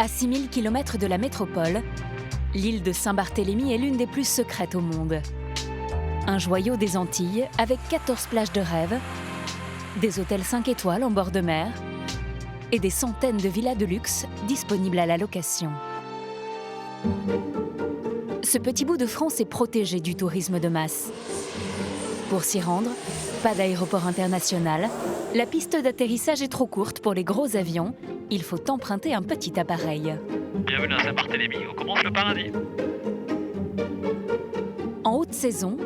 À 6000 km de la métropole, l'île de Saint-Barthélemy est l'une des plus secrètes au monde. Un joyau des Antilles avec 14 plages de rêve, des hôtels 5 étoiles en bord de mer et des centaines de villas de luxe disponibles à la location. Ce petit bout de France est protégé du tourisme de masse. Pour s'y rendre, pas d'aéroport international, la piste d'atterrissage est trop courte pour les gros avions, il faut emprunter un petit appareil. Bienvenue à Saint-Barthélemy, on commence le paradis. En haute saison,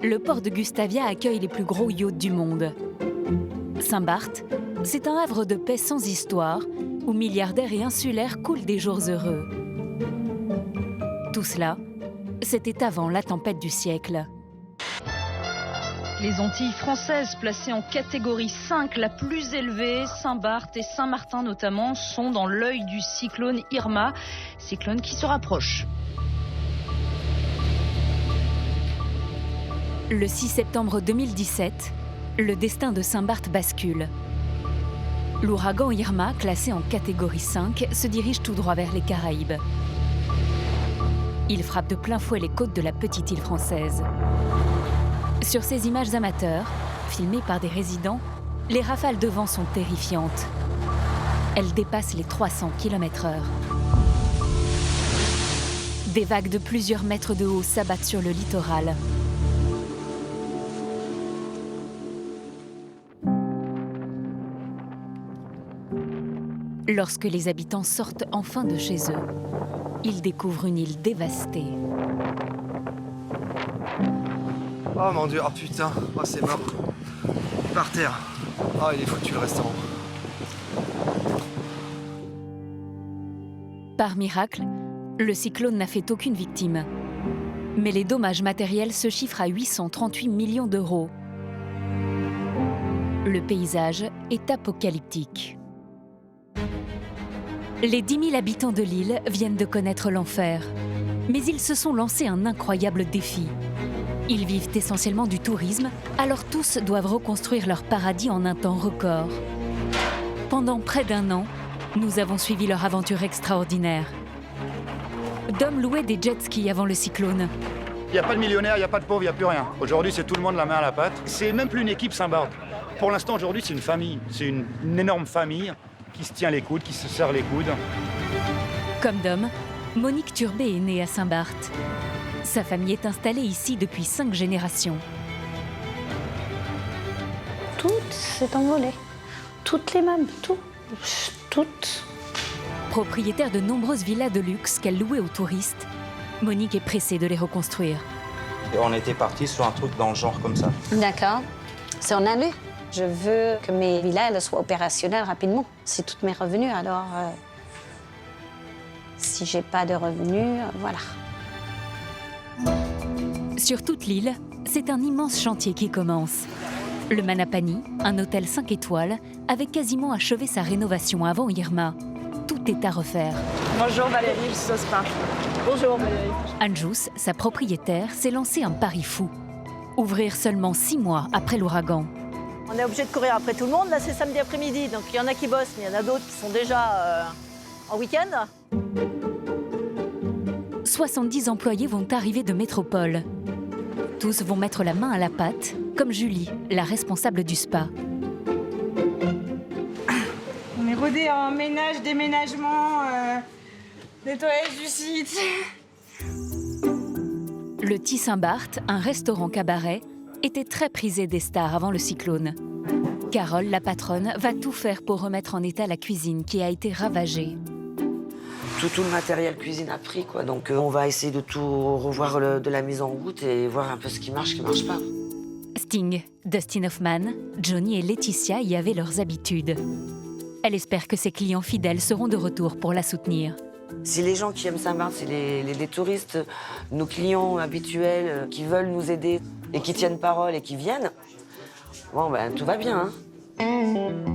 le port de Gustavia accueille les plus gros yachts du monde. Saint-Barth, c'est un havre de paix sans histoire, où milliardaires et insulaires coulent des jours heureux. Tout cela, c'était avant la tempête du siècle. Les Antilles françaises, placées en catégorie 5, la plus élevée, Saint-Barth et Saint-Martin notamment, sont dans l'œil du cyclone Irma, cyclone qui se rapproche. Le 6 septembre 2017, le destin de Saint-Barth bascule. L'ouragan Irma, classé en catégorie 5, se dirige tout droit vers les Caraïbes. Il frappe de plein fouet les côtes de la petite île française. Sur ces images amateurs, filmées par des résidents, les rafales de vent sont terrifiantes. Elles dépassent les 300 km/h. Des vagues de plusieurs mètres de haut s'abattent sur le littoral. Lorsque les habitants sortent enfin de chez eux, ils découvrent une île dévastée. Oh mon Dieu, oh putain, oh c'est mort. Par terre. Oh il est foutu le restaurant. Par miracle, le cyclone n'a fait aucune victime. Mais les dommages matériels se chiffrent à 838 millions d'euros. Le paysage est apocalyptique. Les 10 000 habitants de l'île viennent de connaître l'enfer. Mais ils se sont lancés un incroyable défi. Ils vivent essentiellement du tourisme, alors tous doivent reconstruire leur paradis en un temps record. Pendant près d'1 an, nous avons suivi leur aventure extraordinaire. Dom louait des jet skis avant le cyclone. Il n'y a pas de millionnaire, il n'y a pas de pauvre, il n'y a plus rien. Aujourd'hui, c'est tout le monde la main à la pâte. C'est même plus une équipe Saint-Barth. Pour l'instant, aujourd'hui, c'est une famille. C'est une énorme famille qui se tient les coudes, qui se serre les coudes. Comme Dom, Monique Turbet est née à Saint-Barth. Sa famille est installée ici depuis 5 générations. Tout s'est envolé. Toutes les meubles, tout. Toutes. Propriétaire de nombreuses villas de luxe qu'elle louait aux touristes, Monique est pressée de les reconstruire. On était parti sur un truc dans le genre comme ça. D'accord. C'est en allée. Je veux que mes villas elles soient opérationnelles rapidement. C'est tous mes revenus, alors si j'ai pas de revenus, voilà. Sur toute l'île, c'est un immense chantier qui commence. Le Manapani, un hôtel 5 étoiles, avait quasiment achevé sa rénovation avant Irma. Tout est à refaire. Bonjour Valérie, je sauce pas. Bonjour Valérie. Anjous, sa propriétaire, s'est lancé un pari fou. Ouvrir seulement 6 mois après l'ouragan. On est obligé de courir après tout le monde, là c'est samedi après-midi, donc il y en a qui bossent, mais il y en a d'autres qui sont déjà en week-end. 70 employés vont arriver de métropole. Tous vont mettre la main à la pâte, comme Julie, la responsable du spa. On est rodé en ménage, déménagement, nettoyage du site. Le Petit Saint-Barth, un restaurant-cabaret, était très prisé des stars avant le cyclone. Carole, la patronne, va tout faire pour remettre en état la cuisine qui a été ravagée. Tout le matériel cuisine a pris, quoi. Donc on va essayer de tout revoir de la mise en route et voir un peu ce qui marche pas. Sting, Dustin Hoffman, Johnny et Laetitia y avaient leurs habitudes. Elle espère que ses clients fidèles seront de retour pour la soutenir. Si les gens qui aiment Saint-Barth, c'est les touristes, nos clients habituels qui veulent nous aider et qui tiennent parole et qui viennent, bon ben tout va bien.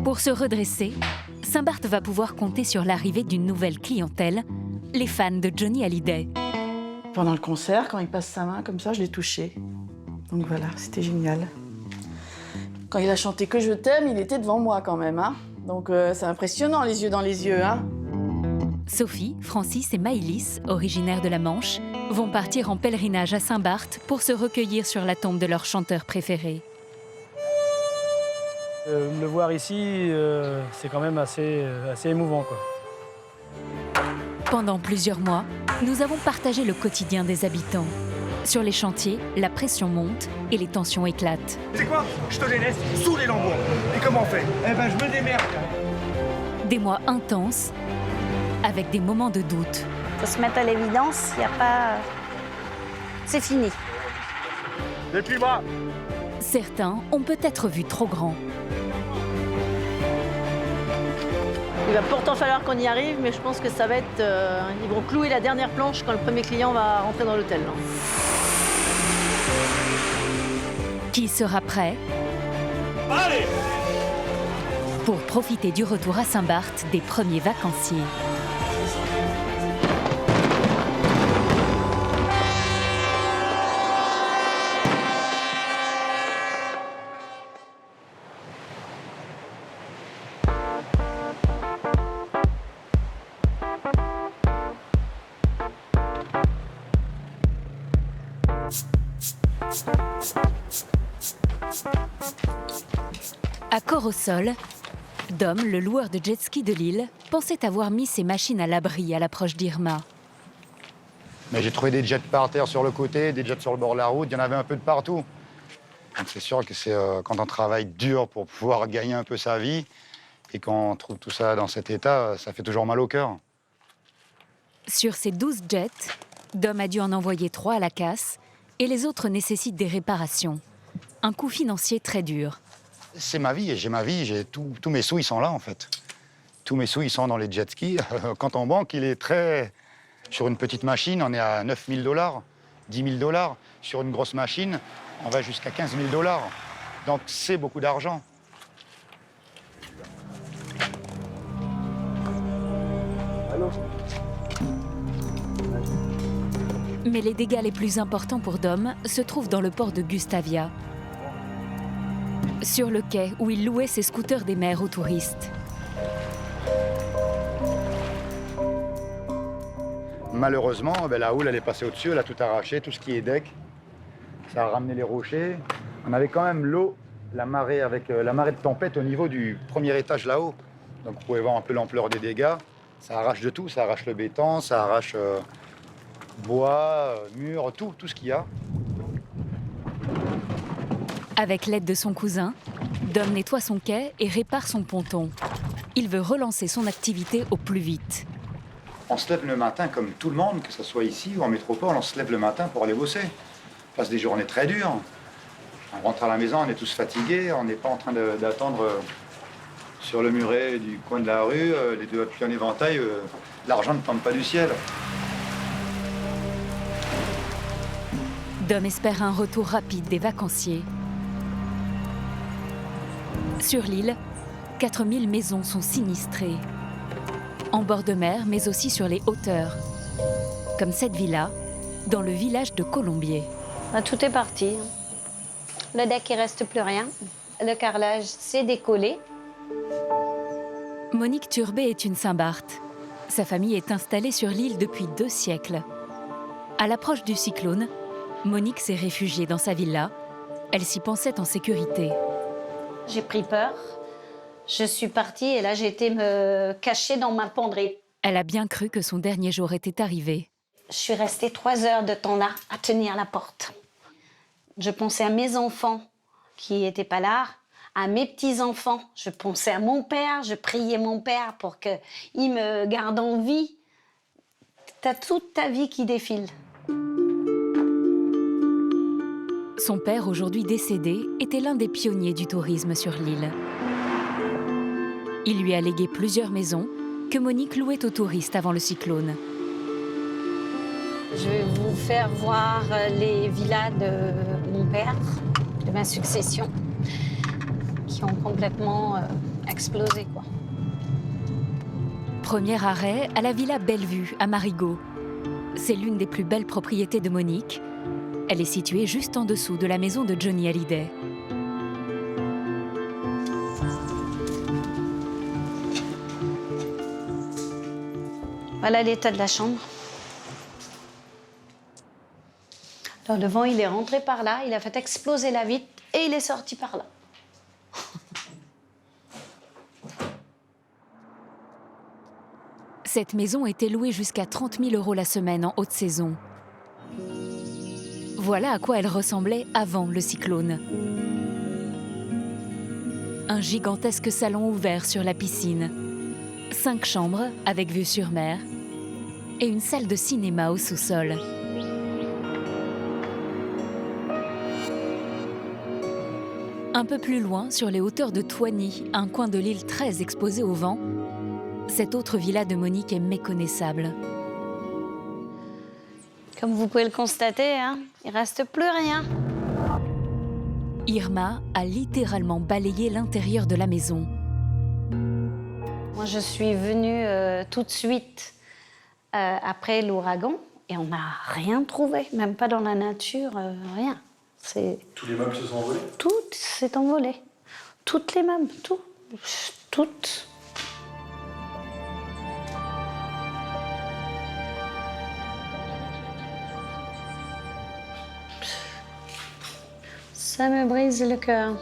Pour se redresser, Saint-Barth va pouvoir compter sur l'arrivée d'une nouvelle clientèle, les fans de Johnny Hallyday. Pendant le concert, quand il passe sa main comme ça, je l'ai touché. Donc voilà, c'était génial. Quand il a chanté Que je t'aime, il était devant moi quand même. Donc c'est impressionnant, les yeux dans les yeux. Sophie, Francis et Maëlys, originaires de la Manche, vont partir en pèlerinage à Saint-Barth pour se recueillir sur la tombe de leur chanteur préféré. Le voir ici, c'est quand même assez émouvant, quoi. Pendant plusieurs mois, nous avons partagé le quotidien des habitants. Sur les chantiers, la pression monte et les tensions éclatent. C'est quoi? Je te les laisse sous les lambeaux. Et comment on fait? Eh ben, je me démerde. Des mois intenses, avec des moments de doute. Faut se mettre à l'évidence, il n'y a pas... C'est fini. Depuis-moi. Certains ont peut-être vu trop grand. Il va pourtant falloir qu'on y arrive, mais je pense que ça va être... ils vont clouer la dernière planche quand le premier client va rentrer dans l'hôtel. Qui sera prêt? Allez! Pour profiter du retour à Saint-Barth des premiers vacanciers. À Corps-au-Sol, Dom, le loueur de jet-ski de l'île, pensait avoir mis ses machines à l'abri à l'approche d'Irma. Mais j'ai trouvé des jets par terre sur le côté, des jets sur le bord de la route, il y en avait un peu de partout. Donc c'est sûr que c'est quand on travaille dur pour pouvoir gagner un peu sa vie, et quand on trouve tout ça dans cet état, ça fait toujours mal au cœur. Sur ces 12 jets, Dom a dû en envoyer 3 à la casse, et les autres nécessitent des réparations. Un coût financier très dur. C'est ma vie, et j'ai ma vie, tous mes sous, ils sont là, en fait. Tous mes sous, ils sont dans les jet skis. Quand on banque, il est très... Sur une petite machine, on est à 9 000 $, 10 000 $. Sur une grosse machine, on va jusqu'à 15 000 $. Donc, c'est beaucoup d'argent. Mais les dégâts les plus importants pour Dom se trouvent dans le port de Gustavia, sur le quai où il louait ses scooters des mers aux touristes. Malheureusement, la houle, elle est passée au-dessus, elle a tout arraché, tout ce qui est deck. Ça a ramené les rochers. On avait quand même l'eau, la marée, avec la marée de tempête au niveau du premier étage là-haut. Donc vous pouvez voir un peu l'ampleur des dégâts. Ça arrache de tout, ça arrache le béton, ça arrache bois, murs, tout ce qu'il y a. Avec l'aide de son cousin, Dom nettoie son quai et répare son ponton. Il veut relancer son activité au plus vite. On se lève le matin comme tout le monde, que ce soit ici ou en métropole, on se lève le matin pour aller bosser. On passe des journées très dures. On rentre à la maison, on est tous fatigués, on n'est pas en train d'attendre sur le muret du coin de la rue, les deux pieds en éventail, l'argent ne tombe pas du ciel. Dom espère un retour rapide des vacanciers. Sur l'île, 4000 maisons sont sinistrées. En bord de mer, mais aussi sur les hauteurs. Comme cette villa, dans le village de Colombier. Tout est parti. Le deck, il reste plus rien. Le carrelage s'est décollé. Monique Turbet est une Saint-Barth. Sa famille est installée sur l'île depuis 2 siècles. À l'approche du cyclone, Monique s'est réfugiée dans sa villa. Elle s'y pensait en sécurité. J'ai pris peur. Je suis partie et là, j'ai été me cacher dans ma penderie. Elle a bien cru que son dernier jour était arrivé. Je suis restée 3 heures de temps là, à tenir la porte. Je pensais à mes enfants qui n'étaient pas là, à mes petits-enfants. Je pensais à mon père, je priais mon père pour qu'il me garde en vie. T'as toute ta vie qui défile. Son père, aujourd'hui décédé, était l'un des pionniers du tourisme sur l'île. Il lui a légué plusieurs maisons que Monique louait aux touristes avant le cyclone. Je vais vous faire voir les villas de mon père, de ma succession, qui ont complètement explosé, quoi. Premier arrêt à la villa Bellevue, à Marigot. C'est l'une des plus belles propriétés de Monique. Elle est située juste en dessous de la maison de Johnny Hallyday. Voilà l'état de la chambre. Alors le vent, il est rentré par là, il a fait exploser la vitre et il est sorti par là. Cette maison était louée jusqu'à 30 000 € la semaine en haute saison. Voilà à quoi elle ressemblait avant le cyclone. Un gigantesque salon ouvert sur la piscine, 5 chambres avec vue sur mer et une salle de cinéma au sous-sol. Un peu plus loin, sur les hauteurs de Toigny, un coin de l'île très exposé au vent, cette autre villa de Monique est méconnaissable. Comme vous pouvez le constater, hein, il ne reste plus rien. Irma a littéralement balayé l'intérieur de la maison. Moi, je suis venue tout de suite après l'ouragan et on n'a rien trouvé, même pas dans la nature, rien. Tous les meubles se sont envolés? Tout s'est envolé. Toutes les meubles, tout. Toutes. Ça me brise le cœur.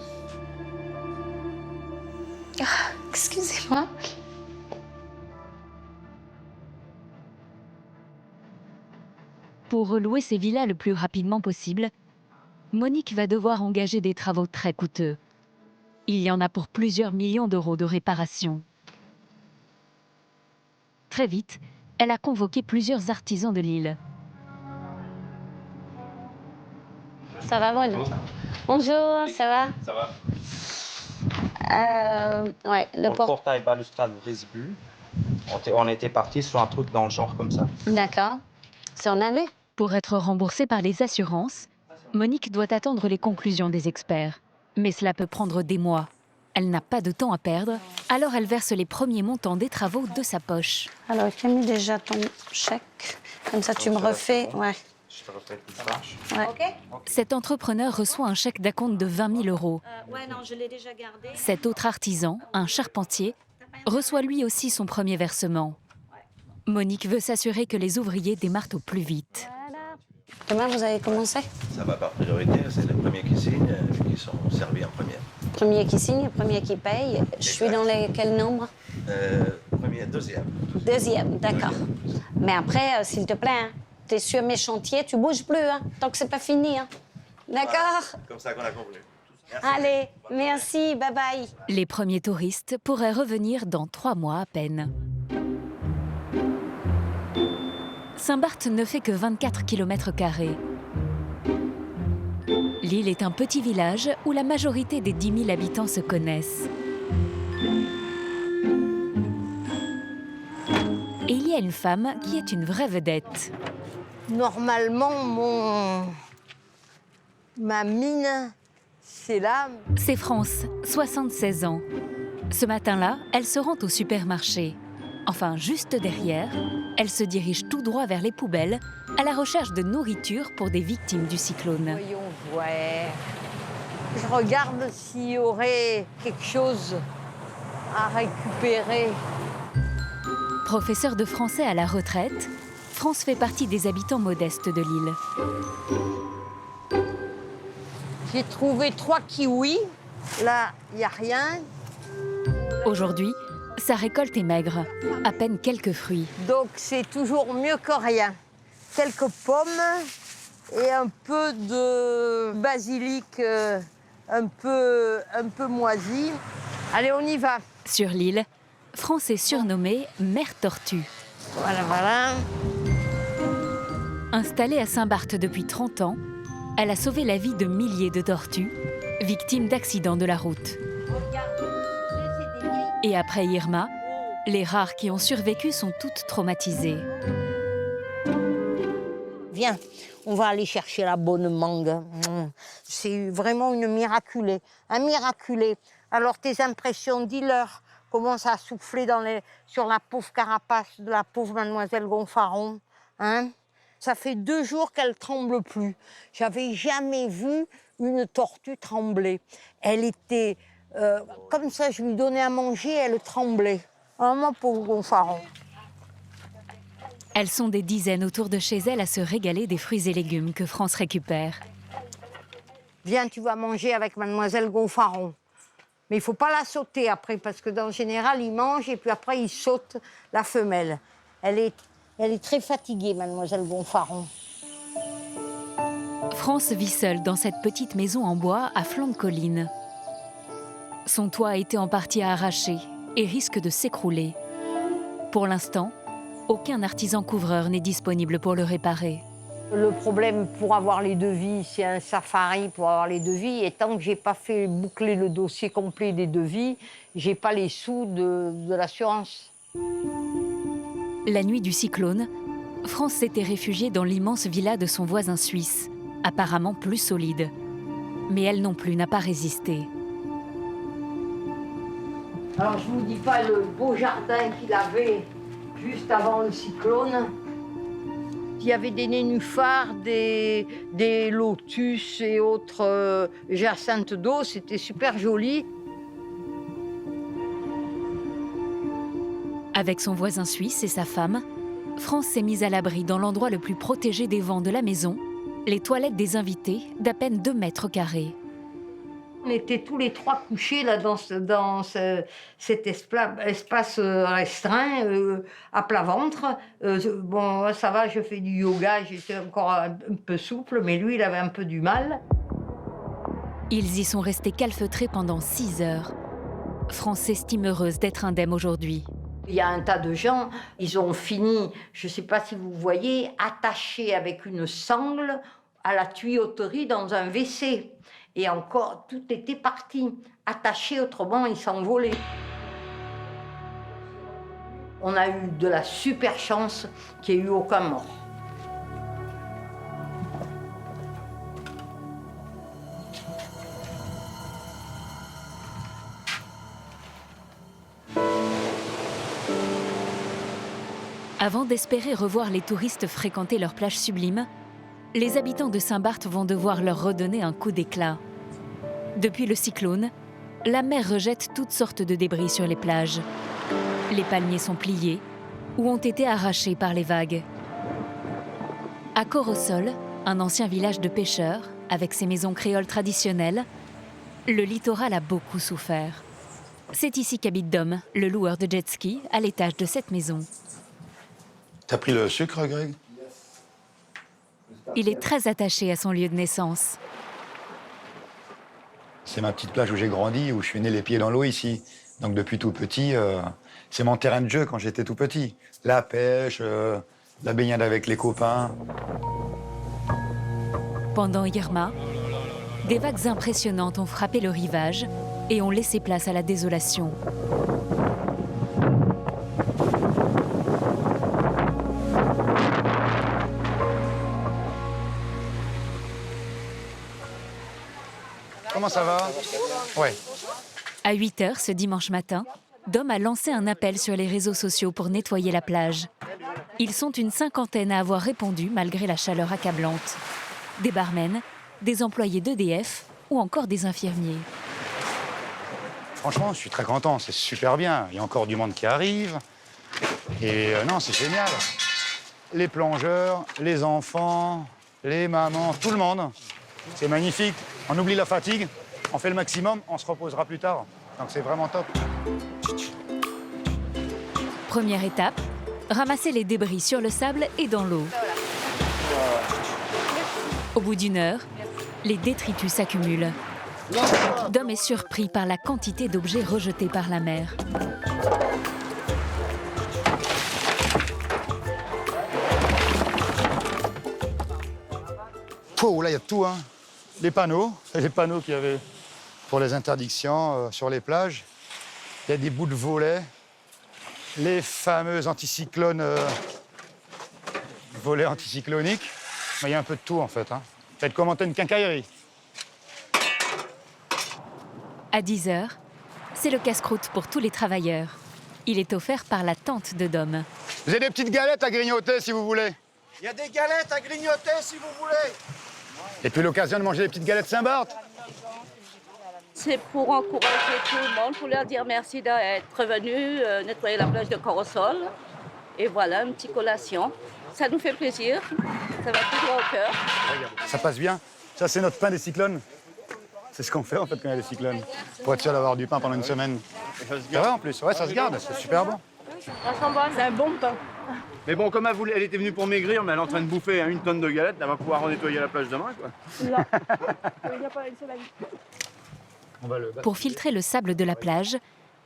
Ah, excusez-moi. Pour relouer ces villas le plus rapidement possible, Monique va devoir engager des travaux très coûteux. Il y en a pour plusieurs millions d'euros de réparation. Très vite, elle a convoqué plusieurs artisans de l'île. Ça va, Maud? Bonjour, ça va? Ça va. Ouais, Le portail balustrade brise plus. On était parti sur un truc dans le genre comme ça. D'accord. C'est en année? Pour être remboursée par les assurances, Monique doit attendre les conclusions des experts. Mais cela peut prendre des mois. Elle n'a pas de temps à perdre, alors elle verse les premiers montants des travaux de sa poche. Alors, j'ai mis déjà ton chèque. Comme ça, tu me refais. Ouais. Je te refais tout ça. Ouais. Cet entrepreneur reçoit un chèque d'acompte de 20 000 €. Ouais, non, je l'ai déjà gardé. Cet autre artisan, un charpentier, reçoit lui aussi son premier versement. Monique veut s'assurer que les ouvriers démarrent au plus vite. Demain, vous avez commencé? Ça va par priorité, c'est les premiers qui signent qui sont servis en première. Premier qui signe, premier qui paye. Je suis dans quel nombre? Premier, deuxième. Deuxième, d'accord. Mais après, s'il te plaît, hein, t'es sur mes chantiers, tu bouges plus, hein, tant que c'est pas fini. Hein. D'accord? Voilà, comme ça qu'on a convenu. Allez, merci, bye bye. Les premiers touristes pourraient revenir dans 3 mois à peine. Saint-Barth ne fait que 24 km². L'île est un petit village où la majorité des 10 000 habitants se connaissent. Et il y a une femme qui est une vraie vedette. Normalement, ma mine, c'est là. C'est France, 76 ans. Ce matin-là, elle se rend au supermarché. Enfin, juste derrière, elle se dirige tout droit vers les poubelles, à la recherche de nourriture pour des victimes du cyclone. Voyons voir. Je regarde s'il y aurait quelque chose à récupérer. Professeure de français à la retraite, France fait partie des habitants modestes de l'île. J'ai trouvé 3 kiwis. Là, il n'y a rien. Aujourd'hui, sa récolte est maigre, à peine quelques fruits. Donc c'est toujours mieux que rien. Quelques pommes et un peu de basilic un peu moisi. Allez, on y va. Sur l'île, France est surnommée Mère Tortue. Voilà. Installée à Saint-Barth depuis 30 ans, elle a sauvé la vie de milliers de tortues, victimes d'accidents de la route. Et après Irma, les rares qui ont survécu sont toutes traumatisées. Viens, on va aller chercher la bonne mangue. C'est vraiment une miraculée, un miraculé. Alors tes impressions, dis-leur, commencent à souffler sur la pauvre carapace de la pauvre mademoiselle Gonfaron. Hein? Ça fait 2 jours qu'elle tremble plus. J'avais jamais vu une tortue trembler. Elle était comme ça, je lui donnais à manger, elle tremblait. Ah, ma pauvre Gonfaron. Elles sont des dizaines autour de chez elles à se régaler des fruits et légumes que France récupère. Viens, tu vas manger avec mademoiselle Gonfaron. Mais il ne faut pas la sauter après, parce que dans le général, il mange et puis après, il saute la femelle. Elle est très fatiguée, mademoiselle Gonfaron. France vit seule dans cette petite maison en bois à flanc de colline. Son toit a été en partie arraché et risque de s'écrouler. Pour l'instant, aucun artisan couvreur n'est disponible pour le réparer. Le problème pour avoir les devis, c'est un safari pour avoir les devis. Et tant que je n'ai pas fait boucler le dossier complet des devis, je n'ai pas les sous de l'assurance. La nuit du cyclone, France s'était réfugiée dans l'immense villa de son voisin suisse, apparemment plus solide. Mais elle non plus n'a pas résisté. Alors je ne vous dis pas le beau jardin qu'il avait juste avant le cyclone. Il y avait des nénuphars, des lotus et autres jacinthes d'eau, c'était super joli. Avec son voisin suisse et sa femme, France s'est mise à l'abri dans l'endroit le plus protégé des vents de la maison, les toilettes des invités d'à peine 2 mètres carrés. On était tous les 3 couchés là, dans cet espace restreint, à plat ventre. Bon, ça va, je fais du yoga, j'étais encore un peu souple, mais lui, il avait un peu du mal. Ils y sont restés calfeutrés pendant 6 heures. France s'estime heureuse d'être indemne aujourd'hui. Il y a un tas de gens, ils ont fini, je ne sais pas si vous voyez, attachés avec une sangle à la tuyauterie dans un WC. Et encore, tout était parti, attaché, autrement ils s'envolaient. On a eu de la super chance qu'il n'y ait eu aucun mort. Avant d'espérer revoir les touristes fréquenter leur plage sublime, les habitants de Saint-Barth vont devoir leur redonner un coup d'éclat. Depuis le cyclone, la mer rejette toutes sortes de débris sur les plages. Les palmiers sont pliés ou ont été arrachés par les vagues. À Corosol, un ancien village de pêcheurs, avec ses maisons créoles traditionnelles, le littoral a beaucoup souffert. C'est ici qu'habite Dom, le loueur de jet ski, à l'étage de cette maison. T'as pris le sucre, Greg? Il est très attaché à son lieu de naissance. C'est ma petite plage où j'ai grandi, où je suis né les pieds dans l'eau ici. Donc depuis tout petit, c'est mon terrain de jeu quand j'étais tout petit. La pêche, la baignade avec les copains. Pendant Irma, des vagues impressionnantes ont frappé le rivage et ont laissé place à la désolation. Comment ça va? Ouais. À 8 h ce dimanche matin, Dom a lancé un appel sur les réseaux sociaux pour nettoyer la plage. Ils sont une 50aine à avoir répondu malgré la chaleur accablante. Des barmen, des employés d'EDF ou encore des infirmiers. Franchement, je suis très content, c'est super bien. Il y a encore du monde qui arrive. Et non, c'est génial. Les plongeurs, les enfants, les mamans, tout le monde. C'est magnifique. On oublie la fatigue, on fait le maximum, on se reposera plus tard. Donc c'est vraiment top. Première étape, ramasser les débris sur le sable et dans l'eau. Au bout d'1 heure, les détritus s'accumulent. Dom est surpris par la quantité d'objets rejetés par la mer. Oh, là, il y a tout, hein. Les panneaux qu'il y avait pour les interdictions sur les plages. Il y a des bouts de volets, les fameux anticyclones, volets anticycloniques. Mais il y a un peu de tout, en fait. Hein. Faites commenter une quincaillerie. À 10 h, c'est le casse-croûte pour tous les travailleurs. Il est offert par la tante de Dom. Vous avez des petites galettes à grignoter, si vous voulez. Il y a des galettes à grignoter, si vous voulez. Et puis l'occasion de manger des petites galettes Saint-Barth. C'est pour encourager tout le monde, pour leur dire merci d'être venus nettoyer la plage de Corosol. Et voilà, une petite collation. Ça nous fait plaisir. Ça va tout droit au cœur. Ça passe bien. Ça, c'est notre pain des cyclones. C'est ce qu'on fait en fait quand il y a des cyclones. Pour être sûr d'avoir du pain pendant une semaine. C'est vrai en plus, ouais, ça se garde, c'est super bon. Ça sent bon, c'est un bon pain. Mais bon, comme elle était venue pour maigrir, mais elle est en train de bouffer 1 tonne de galettes, elle va pouvoir nettoyer la plage demain, quoi. Non, il n'y a pas une semaine. Pour filtrer le sable de la plage,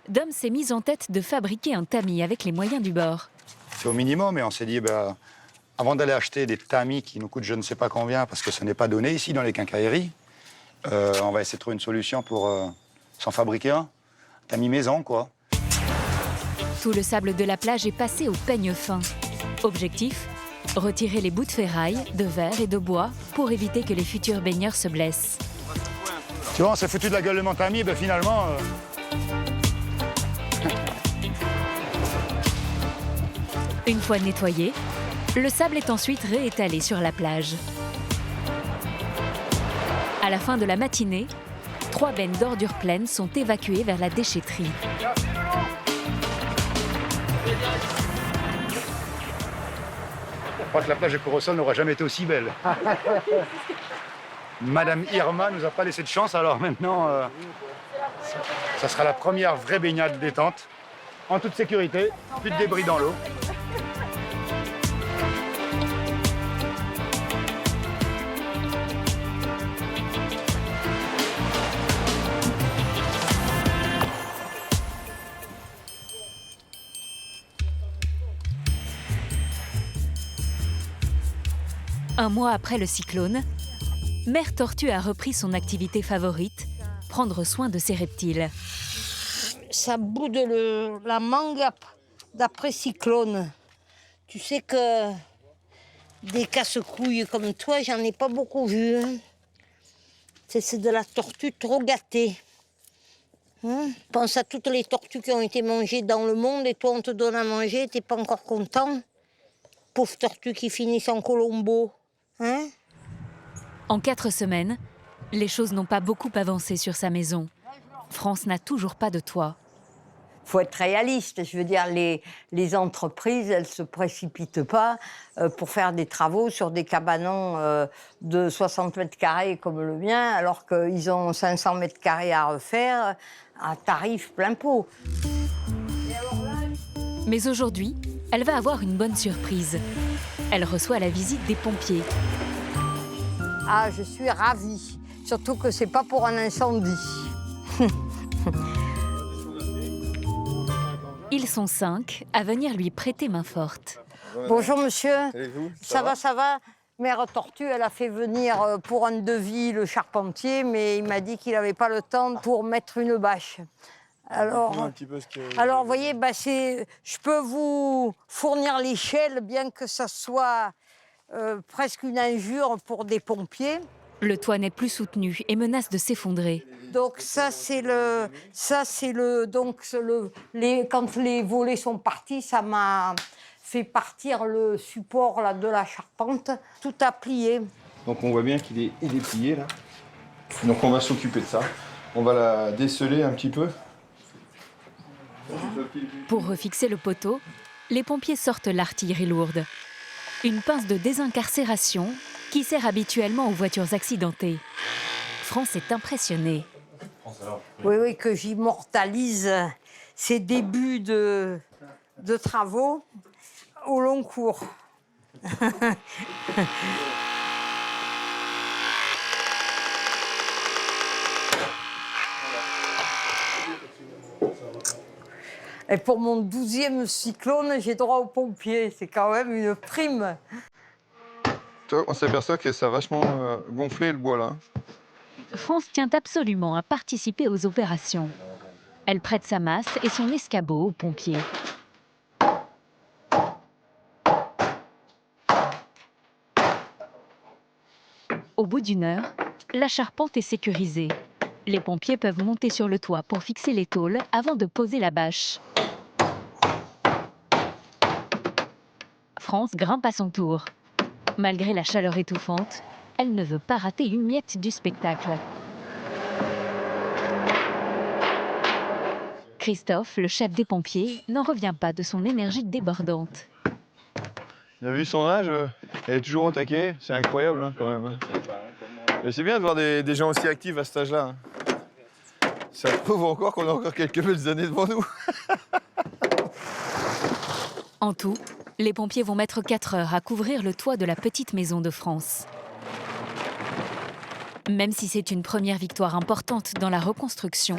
Dom s'est mis en tête de fabriquer un tamis avec les moyens du bord. C'est au minimum, et on s'est dit, avant d'aller acheter des tamis qui nous coûtent je ne sais pas combien, parce que ce n'est pas donné ici dans les quincailleries, on va essayer de trouver une solution pour s'en fabriquer un. Tamis maison, quoi. Tout le sable de la plage est passé au peigne fin. Objectif, retirer les bouts de ferraille, de verre et de bois pour éviter que les futurs baigneurs se blessent. Tu vois, on s'est foutu de la gueule de mon tamis, finalement... Une fois nettoyé, le sable est ensuite réétalé sur la plage. À la fin de la matinée, 3 bennes d'ordures pleines sont évacuées vers la déchetterie. Je crois que la plage de Corosol n'aura jamais été aussi belle. Madame Irma nous a pas laissé de chance, alors maintenant, ça sera la première vraie baignade détente, en toute sécurité, plus de débris dans l'eau. Un mois après le cyclone, Mère Tortue a repris son activité favorite, prendre soin de ses reptiles. Ça boude la mangue d'après cyclone. Tu sais que des casse-couilles comme toi, j'en ai pas beaucoup vu. Hein. C'est de la tortue trop gâtée. Hein? Pense à toutes les tortues qui ont été mangées dans le monde et toi on te donne à manger, t'es pas encore content. Pauvre tortue qui finissent en colombo. Hein? En 4 semaines, les choses n'ont pas beaucoup avancé sur sa maison. France n'a toujours pas de toit. Il faut être réaliste. Je veux dire, les entreprises, elles ne se précipitent pas pour faire des travaux sur des cabanons de 60 mètres carrés comme le mien, alors qu'ils ont 500 mètres carrés à refaire à tarif plein pot. Mais aujourd'hui, elle va avoir une bonne surprise. Elle reçoit la visite des pompiers. Ah, je suis ravie. Surtout que c'est pas pour un incendie. Ils sont 5 à venir lui prêter main forte. Bonjour monsieur. Ça va, ça va. Mère Tortue, elle a fait venir pour un devis le charpentier, mais il m'a dit qu'il n'avait pas le temps pour mettre une bâche. Alors, vous voyez, je peux vous fournir l'échelle, bien que ça soit presque une injure pour des pompiers. Le toit n'est plus soutenu et menace de s'effondrer. Donc quand les volets sont partis, ça m'a fait partir le support là, de la charpente. Tout a plié. Donc on voit bien qu'il est plié là. Donc on va s'occuper de ça. On va la déceler un petit peu. Pour refixer le poteau, les pompiers sortent l'artillerie lourde. Une pince de désincarcération qui sert habituellement aux voitures accidentées. France est impressionnée. Oui, que j'immortalise ces débuts de travaux au long cours. Et pour mon 12e cyclone, j'ai droit aux pompiers. C'est quand même une prime. On s'aperçoit que ça a vachement gonflé le bois là. France tient absolument à participer aux opérations. Elle prête sa masse et son escabeau aux pompiers. Au bout d'1 heure, la charpente est sécurisée. Les pompiers peuvent monter sur le toit pour fixer les tôles avant de poser la bâche. France grimpe à son tour. Malgré la chaleur étouffante, elle ne veut pas rater une miette du spectacle. Christophe, le chef des pompiers, n'en revient pas de son énergie débordante. Il a vu son âge, elle est toujours au taquet, c'est incroyable hein, quand même. Hein. Mais c'est bien de voir des gens aussi actifs à cet âge-là. Hein. Ça prouve encore qu'on a encore quelques belles années devant nous. En tout, les pompiers vont mettre 4 heures à couvrir le toit de la petite maison de France. Même si c'est une première victoire importante dans la reconstruction,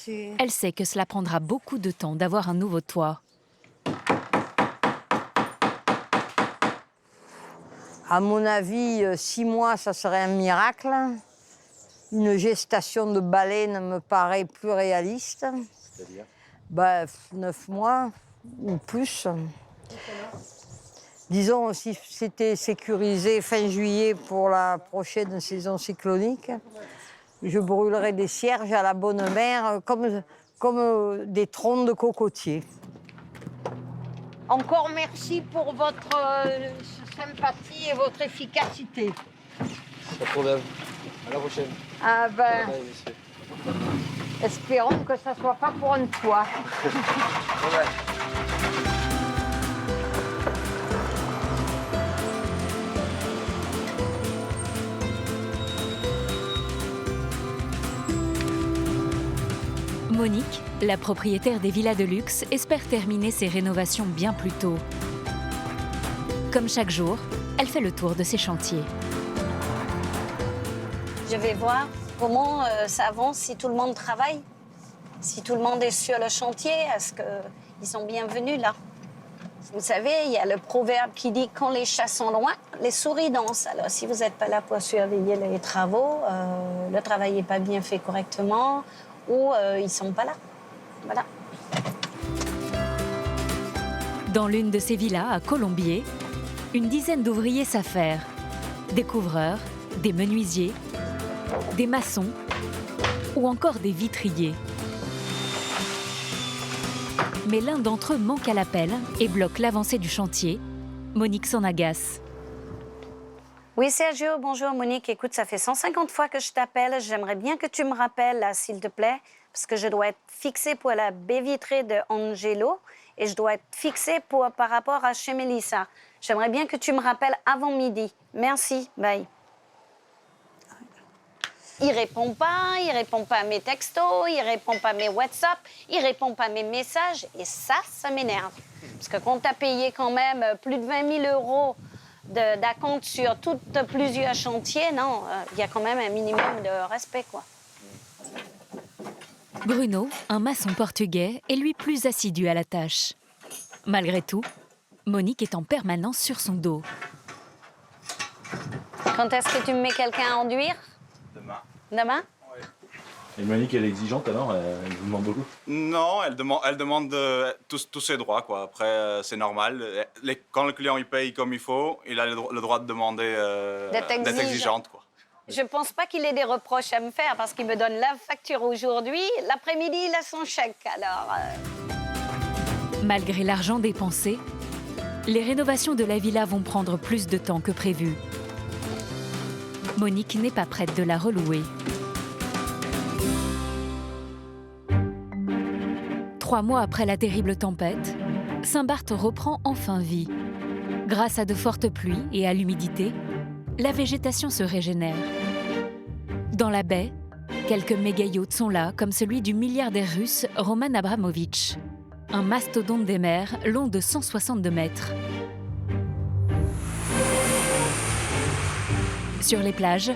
elle sait que cela prendra beaucoup de temps d'avoir un nouveau toit. À mon avis, 6 mois, ça serait un miracle. Une gestation de baleine me paraît plus réaliste. C'est-à-dire 9 mois ou plus. Disons, si c'était sécurisé fin juillet pour la prochaine saison cyclonique, je brûlerais des cierges à la bonne mère comme des troncs de cocotiers. Encore merci pour votre sympathie et votre efficacité. Pas de problème. À la prochaine. Ah ben, espérons que ça ne soit pas pour un toit. Monique, la propriétaire des villas de luxe, espère terminer ses rénovations bien plus tôt. Comme chaque jour, elle fait le tour de ses chantiers. Je vais voir comment ça avance, si tout le monde travaille, si tout le monde est sur le chantier, est-ce qu'ils sont bienvenus là? Vous savez, il y a le proverbe qui dit « quand les chats sont loin, les souris dansent ». Alors si vous n'êtes pas là pour surveiller les travaux, le travail n'est pas bien fait correctement ou ils ne sont pas là. Voilà. Dans l'une de ces villas à Colombier, une dizaine d'ouvriers s'affairent. Des couvreurs, des menuisiers, des maçons ou encore des vitriers. Mais l'un d'entre eux manque à l'appel et bloque l'avancée du chantier. Monique s'en agace. Oui, Sergio, bonjour Monique. Écoute, ça fait 150 fois que je t'appelle. J'aimerais bien que tu me rappelles, là, s'il te plaît, parce que je dois être fixée pour la baie vitrée de Angelo et je dois être fixée par rapport à chez Mélissa. J'aimerais bien que tu me rappelles avant midi. Merci, bye. Il répond pas à mes textos, il répond pas à mes WhatsApp, il répond pas à mes messages et ça m'énerve. Parce que quand tu as payé quand même plus de 20 000 € d'acompte sur plusieurs chantiers, non, il y a quand même un minimum de respect, quoi. Bruno, un maçon portugais, est lui plus assidu à la tâche. Malgré tout, Monique est en permanence sur son dos. Quand est-ce que tu me mets quelqu'un à enduire? Demain. Demain? Et Monique, elle est exigeante alors? Elle vous demande beaucoup? Non, elle demande tous ses droits, quoi. Après, c'est normal. Quand le client il paye comme il faut, il a le droit de demander d'être exigeante, quoi. Je pense pas qu'il ait des reproches à me faire parce qu'il me donne la facture aujourd'hui. L'après-midi, il a son chèque, alors... Malgré l'argent dépensé, les rénovations de la villa vont prendre plus de temps que prévu. Monique n'est pas prête de la relouer. 3 mois après la terrible tempête, Saint-Barth reprend enfin vie. Grâce à de fortes pluies et à l'humidité, la végétation se régénère. Dans la baie, quelques méga-yachts sont là, comme celui du milliardaire russe Roman Abramovitch, un mastodonte des mers long de 162 mètres. Sur les plages,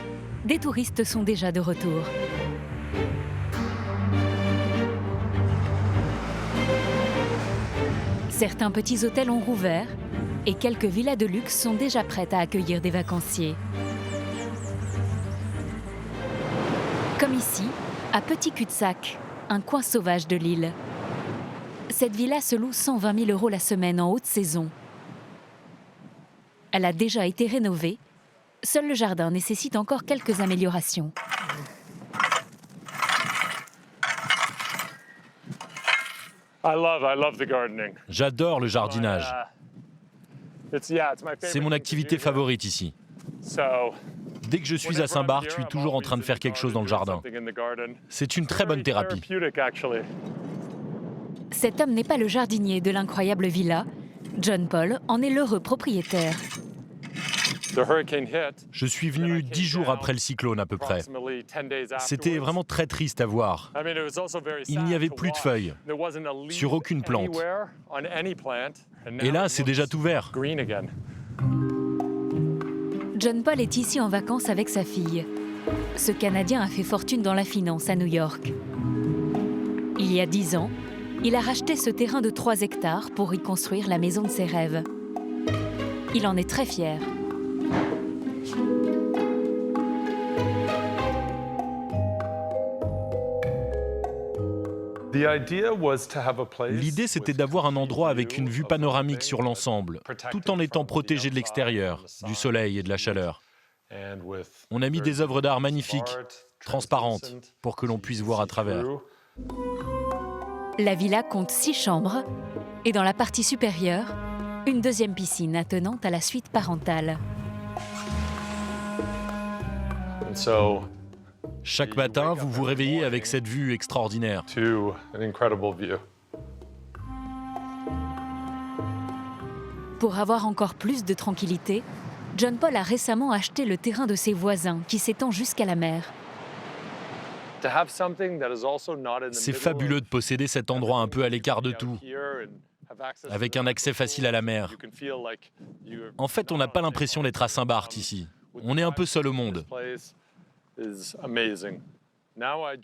des touristes sont déjà de retour. Certains petits hôtels ont rouvert et quelques villas de luxe sont déjà prêtes à accueillir des vacanciers. Comme ici, à Petit Cul-de-Sac, un coin sauvage de l'île. Cette villa se loue 120 000 € la semaine en haute saison. Elle a déjà été rénovée. Seul le jardin nécessite encore quelques améliorations. J'adore le jardinage. C'est mon activité favorite ici. Dès que je suis à Saint-Barth, je suis toujours en train de faire quelque chose dans le jardin. C'est une très bonne thérapie. Cet homme n'est pas le jardinier de l'incroyable villa, John Paul en est l'heureux propriétaire. Je suis venu 10 jours après le cyclone à peu près. C'était vraiment très triste à voir. Il n'y avait plus de feuilles, sur aucune plante. Et là, c'est déjà tout vert. John Paul est ici en vacances avec sa fille. Ce Canadien a fait fortune dans la finance à New York. Il y a 10 ans, il a racheté ce terrain de 3 hectares pour y construire la maison de ses rêves. Il en est très fier. L'idée, c'était d'avoir un endroit avec une vue panoramique sur l'ensemble, tout en étant protégé de l'extérieur, du soleil et de la chaleur. On a mis des œuvres d'art magnifiques, transparentes, pour que l'on puisse voir à travers. La villa compte 6 chambres et dans la partie supérieure, une deuxième piscine attenante à la suite parentale. Chaque matin, vous vous réveillez avec cette vue extraordinaire. Pour avoir encore plus de tranquillité, John Paul a récemment acheté le terrain de ses voisins qui s'étend jusqu'à la mer. C'est fabuleux de posséder cet endroit un peu à l'écart de tout, avec un accès facile à la mer. En fait, on n'a pas l'impression d'être à Saint-Barth ici. On est un peu seul au monde.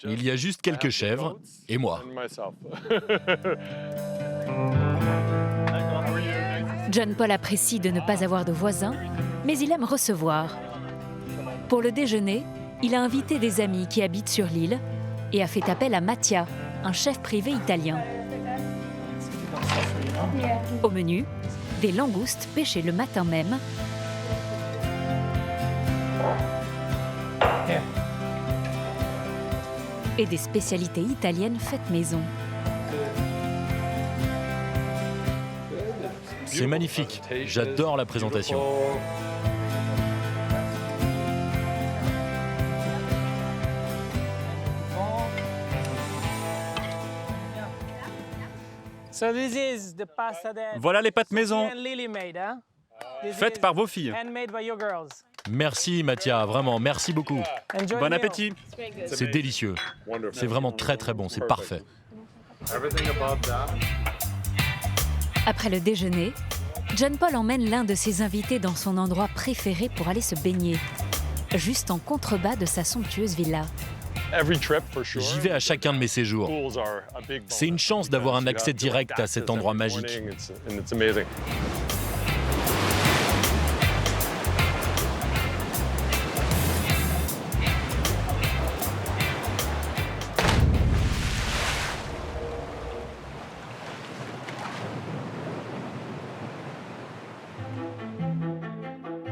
Il y a juste quelques chèvres et moi. John Paul apprécie de ne pas avoir de voisins, mais il aime recevoir. Pour le déjeuner, il a invité des amis qui habitent sur l'île et a fait appel à Mattia, un chef privé italien. Au menu, des langoustes pêchées le matin même, et des spécialités italiennes faites maison. C'est magnifique. J'adore la présentation. Voilà les pâtes maison, faites par vos filles. Merci Mattia, vraiment, merci beaucoup. Bon appétit. C'est délicieux. C'est vraiment très très bon, c'est parfait. Après le déjeuner, John Paul emmène l'un de ses invités dans son endroit préféré pour aller se baigner, juste en contrebas de sa somptueuse villa. J'y vais à chacun de mes séjours. C'est une chance d'avoir un accès direct à cet endroit magique.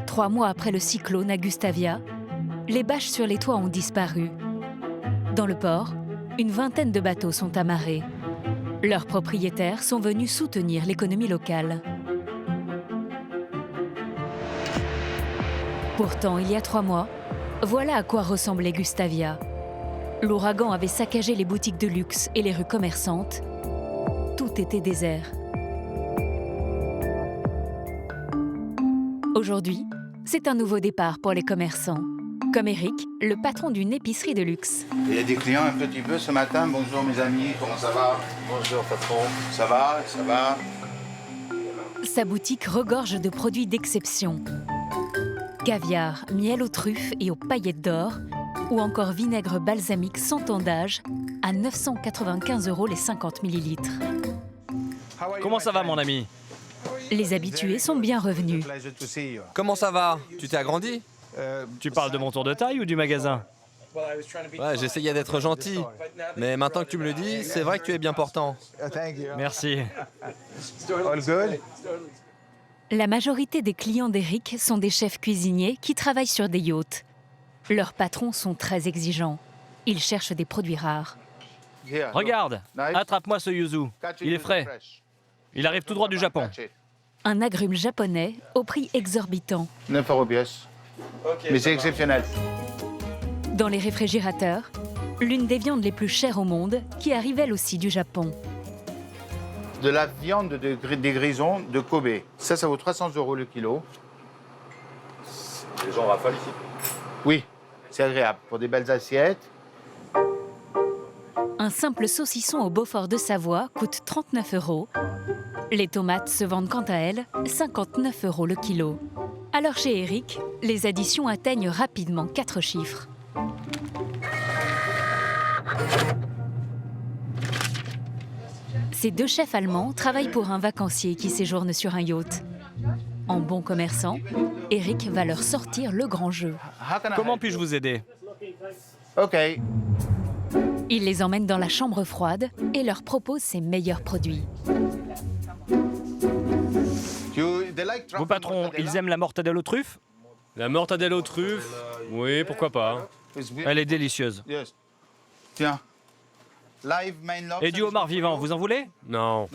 Trois mois après le cyclone à Gustavia, les bâches sur les toits ont disparu. Dans le port, une vingtaine de bateaux sont amarrés. Leurs propriétaires sont venus soutenir l'économie locale. Pourtant, il y a 3 mois, voilà à quoi ressemblait Gustavia. L'ouragan avait saccagé les boutiques de luxe et les rues commerçantes. Tout était désert. Aujourd'hui, c'est un nouveau départ pour les commerçants. Comme Eric, le patron d'une épicerie de luxe. Il y a des clients un petit peu ce matin. Bonjour mes amis, comment ça va? Bonjour patron. Ça va, ça va. Sa boutique regorge de produits d'exception. Caviar, miel aux truffes et aux paillettes d'or, ou encore vinaigre balsamique sans temps d'âge, à 995 € les 50 ml. Comment ça va mon ami? Les habitués sont bien revenus. Comment ça va? Tu t'es agrandi? Tu parles de mon tour de taille ou du magasin? Ouais, j'essayais d'être gentil. Mais maintenant que tu me le dis, c'est vrai que tu es bien portant. Merci. La majorité des clients d'Eric sont des chefs cuisiniers qui travaillent sur des yachts. Leurs patrons sont très exigeants. Ils cherchent des produits rares. Regarde, attrape-moi ce yuzu. Il est frais. Il arrive tout droit du Japon. Un agrume japonais au prix exorbitant. 9 € pièce. Mais c'est exceptionnel. Dans les réfrigérateurs, l'une des viandes les plus chères au monde qui arrive elle aussi du Japon. de la viande des grisons de Kobe. Ça vaut 300 € le kilo. Les gens rafalent ici. Oui, c'est agréable pour des belles assiettes. Un simple saucisson au Beaufort de Savoie coûte 39 €. Les tomates se vendent quant à elles 59 € le kilo. Alors chez Eric, les additions atteignent rapidement 4 chiffres. Ces deux chefs allemands travaillent pour un vacancier qui séjourne sur un yacht. En bon commerçant, Eric va leur sortir le grand jeu. Comment puis-je vous aider? Ok. Il les emmène dans la chambre froide et leur propose ses meilleurs produits. Vos patrons, ils aiment la mortadelle aux truffes? La mortadelle aux truffes? Oui, pourquoi pas. Elle est délicieuse. Tiens. Et du homard vivant, vous en voulez? Non.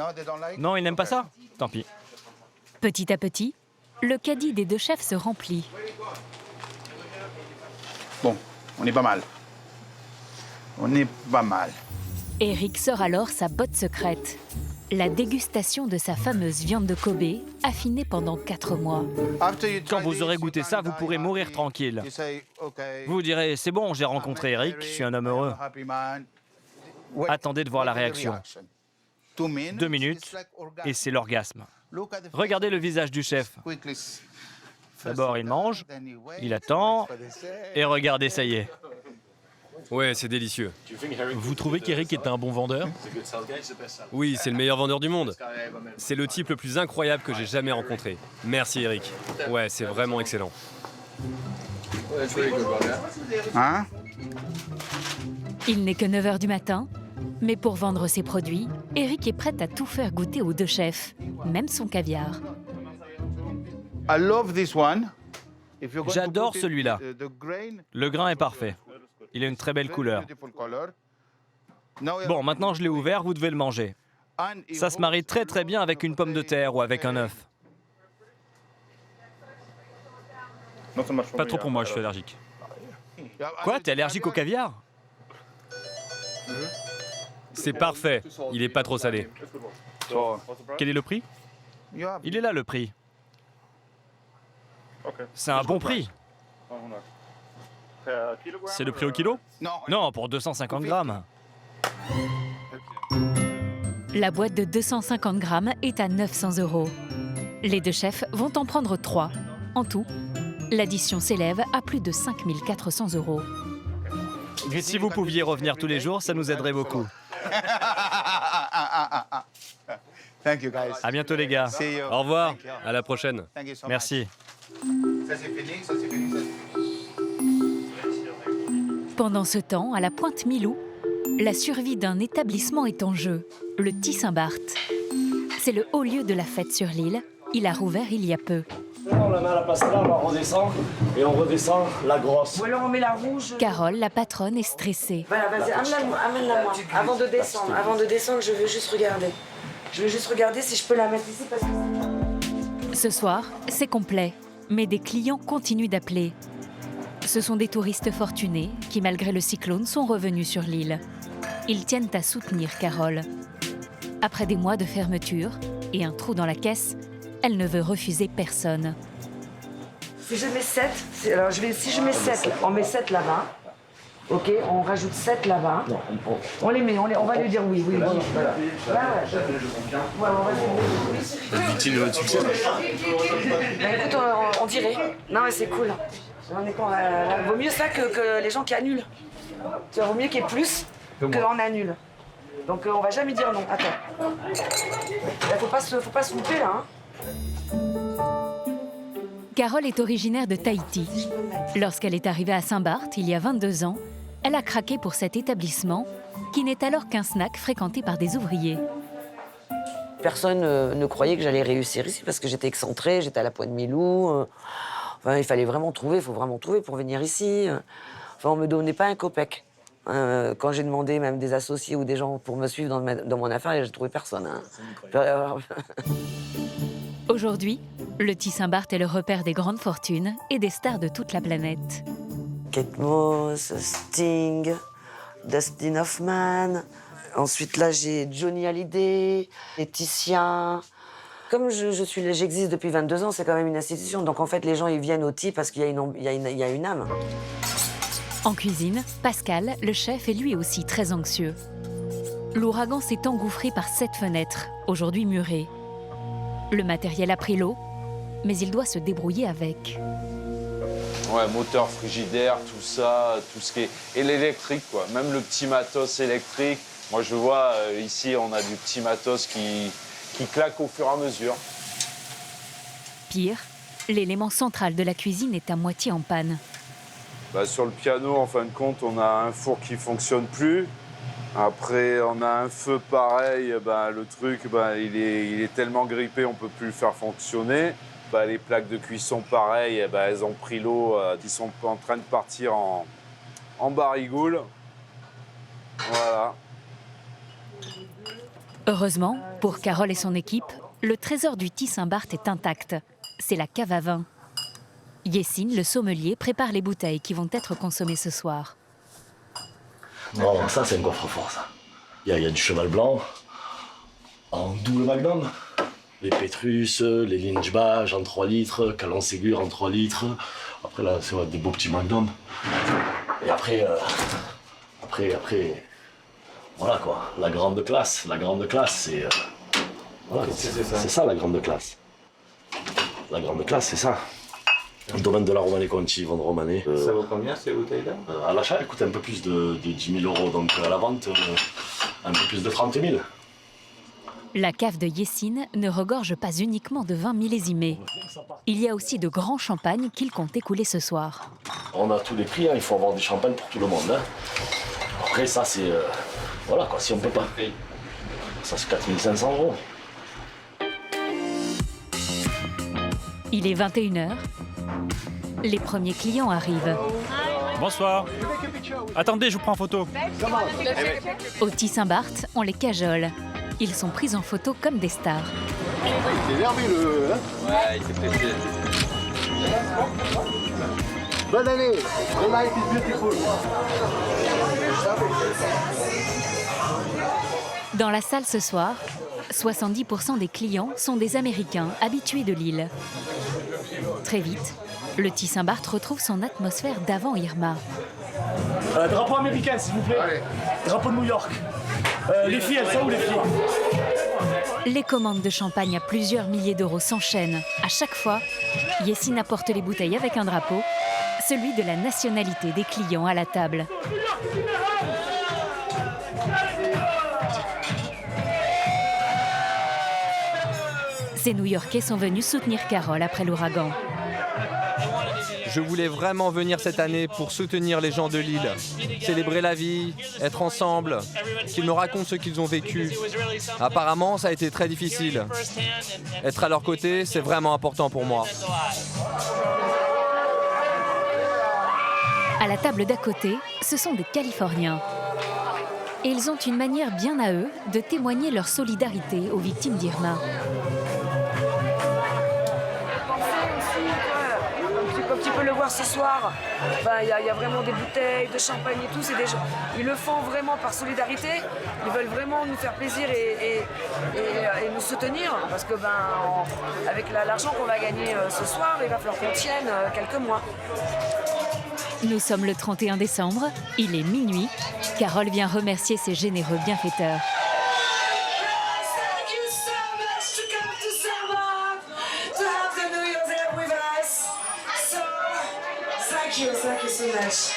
Non, ils n'aiment pas ça? Tant pis. Petit à petit, le caddie des deux chefs se remplit. Bon, on est pas mal. On est pas mal. Eric sort alors sa botte secrète. La dégustation de sa fameuse viande de Kobe, affinée pendant 4 mois. Quand vous aurez goûté ça, vous pourrez mourir tranquille. Vous direz, c'est bon, j'ai rencontré Eric, je suis un homme heureux. Attendez de voir la réaction. 2 minutes, et c'est l'orgasme. Regardez le visage du chef. D'abord, il mange, il attend, et regardez, ça y est. Ouais, c'est délicieux. Vous trouvez qu'Eric est un bon vendeur? Oui, c'est le meilleur vendeur du monde. C'est le type le plus incroyable que j'ai jamais rencontré. Merci Eric. Ouais, c'est vraiment excellent. Hein? Il n'est que 9 h du matin, mais pour vendre ses produits, Eric est prêt à tout faire goûter aux deux chefs, même son caviar. I love this one. J'adore celui-là. Le grain est parfait. Il a une très belle couleur. Bon, maintenant je l'ai ouvert, vous devez le manger. Ça se marie très très bien avec une pomme de terre ou avec un œuf. Pas trop pour moi, je suis allergique. Quoi, t'es allergique au caviar? C'est parfait, il est pas trop salé. Quel est le prix? Il est là le prix. C'est un bon prix. C'est le prix au kilo? Non, pour 250 grammes. La boîte de 250 grammes est à 900 €. Les deux chefs vont en prendre 3. En tout, l'addition s'élève à plus de 5 400 €. Si vous pouviez revenir tous les jours, ça nous aiderait beaucoup. Thank you guys. À bientôt les gars. Au revoir, à la prochaine. Merci. Ça c'est fini, ça c'est fini. Pendant ce temps, à la Pointe-Milou, la survie d'un établissement est en jeu, le Thie-Saint-Barth. C'est le haut lieu de la fête sur l'île. Il a rouvert il y a peu. On la met à la place là, on redescend et on redescend la grosse. Ou alors on met la rouge. Carole, la patronne, est stressée. Voilà, vas-y, amène-la moi. Avant de descendre, je veux juste regarder. Je veux juste regarder si je peux la mettre ici parce que... Ce soir, c'est complet, mais des clients continuent d'appeler. Ce sont des touristes fortunés qui, malgré le cyclone, sont revenus sur l'île. Ils tiennent à soutenir Carole. Après des mois de fermeture et un trou dans la caisse, elle ne veut refuser personne. Si je mets 7, si je mets 7, on met 7 là-bas. Ok, on rajoute 7 là-bas. On les met, on va lui dire oui. Voilà. Ouais, on va lui dire oui. Écoute, on dirait. Non, mais c'est cool. Vaut mieux ça que les gens qui annulent. Tu vois, vaut mieux qu'il y ait plus qu'on annule. Donc on va jamais dire non. Attends. Là, faut pas se louper là. Carole est originaire de Tahiti. Lorsqu'elle est arrivée à Saint-Barth, il y a 22 ans, elle a craqué pour cet établissement, qui n'est alors qu'un snack fréquenté par des ouvriers. Personne ne croyait que j'allais réussir ici parce que j'étais excentrée, j'étais à la Pointe-Milou. Enfin, il fallait vraiment trouver, il faut vraiment trouver pour venir ici. Enfin, on me donnait pas un copec. Quand j'ai demandé même des associés ou des gens pour me suivre dans mon affaire, j'ai trouvé personne. Hein. Aujourd'hui, le Thie-Saint-Barth est le repère des grandes fortunes et des stars de toute la planète. Kate Moss, Sting, Dustin Hoffman, Ensuite, là, j'ai Johnny Hallyday, Laetitia. Comme j'existe depuis 22 ans, c'est quand même une institution. Donc, en fait, les gens, ils viennent au TI parce qu'il y a une âme. En cuisine, Pascal, le chef, est lui aussi très anxieux. L'ouragan s'est engouffré par 7 fenêtres, aujourd'hui murées. Le matériel a pris l'eau, mais il doit se débrouiller avec. Ouais, moteur, frigidaire, tout ça, tout ce qui est... Et l'électrique, quoi. Même le petit matos électrique. Moi, je vois, ici, on a du petit matos qui claque au fur et à mesure. Pire, l'élément central de la cuisine est à moitié en panne. Bah, sur le piano, en fin de compte, on a un four qui ne fonctionne plus. Après, on a un feu pareil. Bah, le truc, bah, il est tellement grippé, on ne peut plus le faire fonctionner. Bah, les plaques de cuisson, pareil, bah, elles ont pris l'eau. Ils sont en train de partir en barigoule. Voilà. Heureusement, pour Carole et son équipe, le trésor du Thie Saint-Barth est intact. C'est la cave à vin. Yessine, le sommelier, prépare les bouteilles qui vont être consommées ce soir. Non, ça c'est un coffre-fort, ça. Il y a du cheval blanc, en double magnum. Les Pétrus, les Lynchbach en 3 litres, Calon Ségur en 3 litres. Après là, c'est des beaux petits magnums. Et après, voilà quoi, la grande classe. La grande classe, c'est... voilà, c'est ça la grande classe. La grande classe, c'est ça. Le domaine de la Romanée Conti, Yvonne Romanée. Ça vaut combien ces bouteilles-là? À l'achat, elle coûte un peu plus de 10 000 €, donc à la vente, un peu plus de 30 000. La cave de Yessine ne regorge pas uniquement de vins millésimés. Il y a aussi de grands champagnes qu'il compte écouler ce soir. On a tous les prix, hein, il faut avoir du champagne pour tout le monde. Hein. Après ça c'est... voilà quoi, si on peut pas. Ça c'est 4 500 €. Il est 21 h. Les premiers clients arrivent. Bonsoir. Attendez, je vous prends en photo. Au Thie Saint-Barth, on les cajole. Ils sont pris en photo comme des stars. Il est nerveux, hein? Ouais, il s'est pressé. Bonne année! The life is beautiful. Dans la salle ce soir, 70% des clients sont des Américains habitués de l'île. Très vite, le Thie Saint-Barth retrouve son atmosphère d'avant Irma. Drapeau américain, s'il vous plaît. Allez. Drapeau de New York. Les filles, elles sont où les filles? Les commandes de champagne à plusieurs milliers d'euros s'enchaînent. À chaque fois, Yessine apporte les bouteilles avec un drapeau, celui de la nationalité des clients à la table. Ces New-Yorkais sont venus soutenir Carole après l'ouragan. Je voulais vraiment venir cette année pour soutenir les gens de l'île, célébrer la vie, être ensemble, qu'ils me racontent ce qu'ils ont vécu. Apparemment, ça a été très difficile. Être à leur côté, c'est vraiment important pour moi. À la table d'à côté, ce sont des Californiens. Et ils ont une manière bien à eux de témoigner leur solidarité aux victimes d'Irma. Comme tu peux le voir ce soir, il y a vraiment des bouteilles de champagne et tout. Des gens, ils le font vraiment par solidarité. Ils veulent vraiment nous faire plaisir et nous soutenir. Parce que avec l'argent qu'on va gagner ce soir, il va falloir qu'on tienne quelques mois. Nous sommes le 31 décembre, il est minuit. Carole vient remercier ses généreux bienfaiteurs. Thank you so much.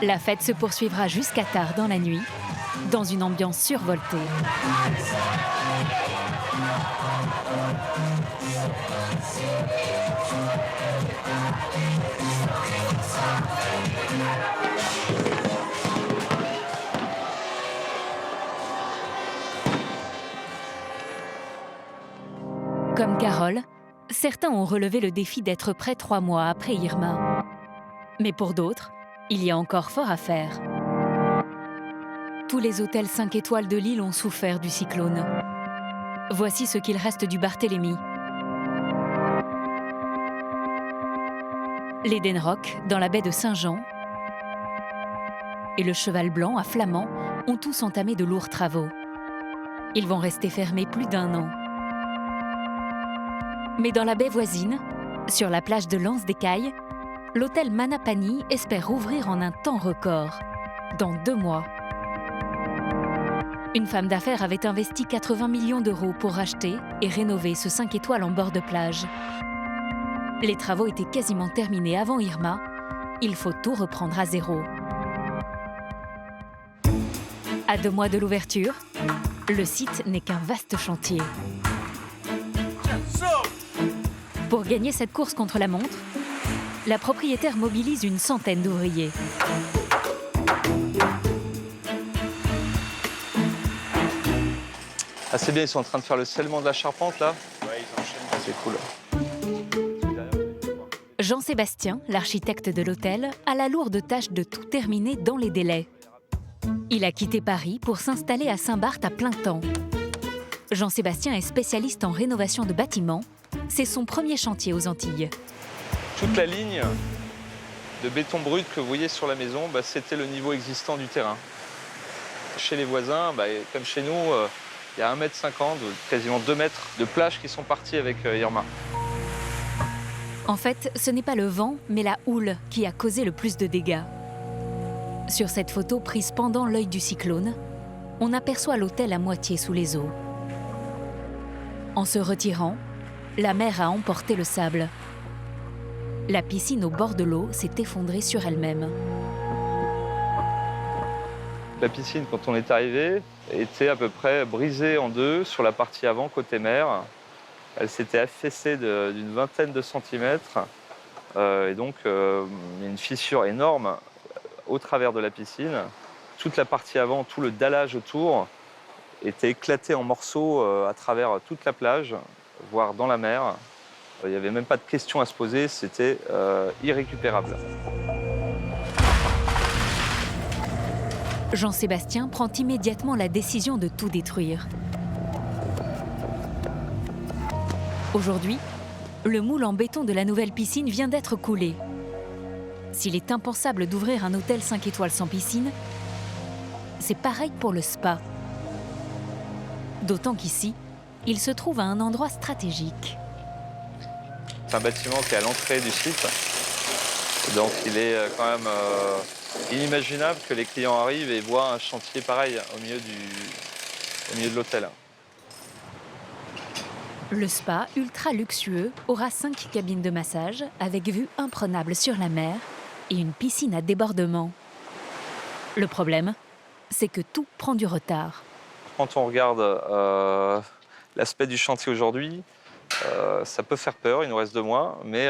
La fête se poursuivra jusqu'à tard dans la nuit, dans une ambiance survoltée. Comme Carole, certains ont relevé le défi d'être prêts 3 mois après Irma. Mais pour d'autres, il y a encore fort à faire. Tous les hôtels 5 étoiles de l'île ont souffert du cyclone. Voici ce qu'il reste du Barthélemy. L'Eden Rock, dans la baie de Saint-Jean, et le Cheval Blanc, à Flamand, ont tous entamé de lourds travaux. Ils vont rester fermés plus d'1 an. Mais dans la baie voisine, sur la plage de l'Anse-des-Cailles, l'hôtel Manapani espère rouvrir en un temps record, dans 2 mois. Une femme d'affaires avait investi 80 millions d'euros pour racheter et rénover ce 5 étoiles en bord de plage. Les travaux étaient quasiment terminés avant Irma. Il faut tout reprendre à zéro. À 2 mois de l'ouverture, le site n'est qu'un vaste chantier. Pour gagner cette course contre la montre, la propriétaire mobilise une centaine d'ouvriers. Ah, c'est bien, ils sont en train de faire le scellement de la charpente là. Ouais, ils enchaînent. C'est cool. Jean-Sébastien, l'architecte de l'hôtel, a la lourde tâche de tout terminer dans les délais. Il a quitté Paris pour s'installer à Saint-Barth à plein temps. Jean-Sébastien est spécialiste en rénovation de bâtiments. C'est son premier chantier aux Antilles. Toute la ligne de béton brut que vous voyez sur la maison, c'était le niveau existant du terrain. Chez les voisins, comme chez nous, il y a 1,50 m, quasiment 2 mètres de plage qui sont partis avec Irma. En fait, ce n'est pas le vent, mais la houle qui a causé le plus de dégâts. Sur cette photo prise pendant l'œil du cyclone, on aperçoit l'hôtel à moitié sous les eaux. En se retirant, la mer a emporté le sable. La piscine au bord de l'eau s'est effondrée sur elle-même. La piscine, quand on est arrivé, était à peu près brisée en 2 sur la partie avant, côté mer. Elle s'était affaissée d'une vingtaine de centimètres. Et donc, une fissure énorme au travers de la piscine. Toute la partie avant, tout le dallage autour, était éclaté en morceaux à travers toute la plage, voire dans la mer. Il n'y avait même pas de question à se poser, c'était irrécupérable. Jean-Sébastien prend immédiatement la décision de tout détruire. Aujourd'hui, le moule en béton de la nouvelle piscine vient d'être coulé. S'il est impensable d'ouvrir un hôtel 5 étoiles sans piscine, c'est pareil pour le spa. D'autant qu'ici, il se trouve à un endroit stratégique. C'est un bâtiment qui est à l'entrée du site, donc il est quand même inimaginable que les clients arrivent et voient un chantier pareil au milieu de l'hôtel. Le spa, ultra luxueux, aura 5 cabines de massage avec vue imprenable sur la mer et une piscine à débordement. Le problème, c'est que tout prend du retard. Quand on regarde l'aspect du chantier aujourd'hui, ça peut faire peur, il nous reste 2 mois, mais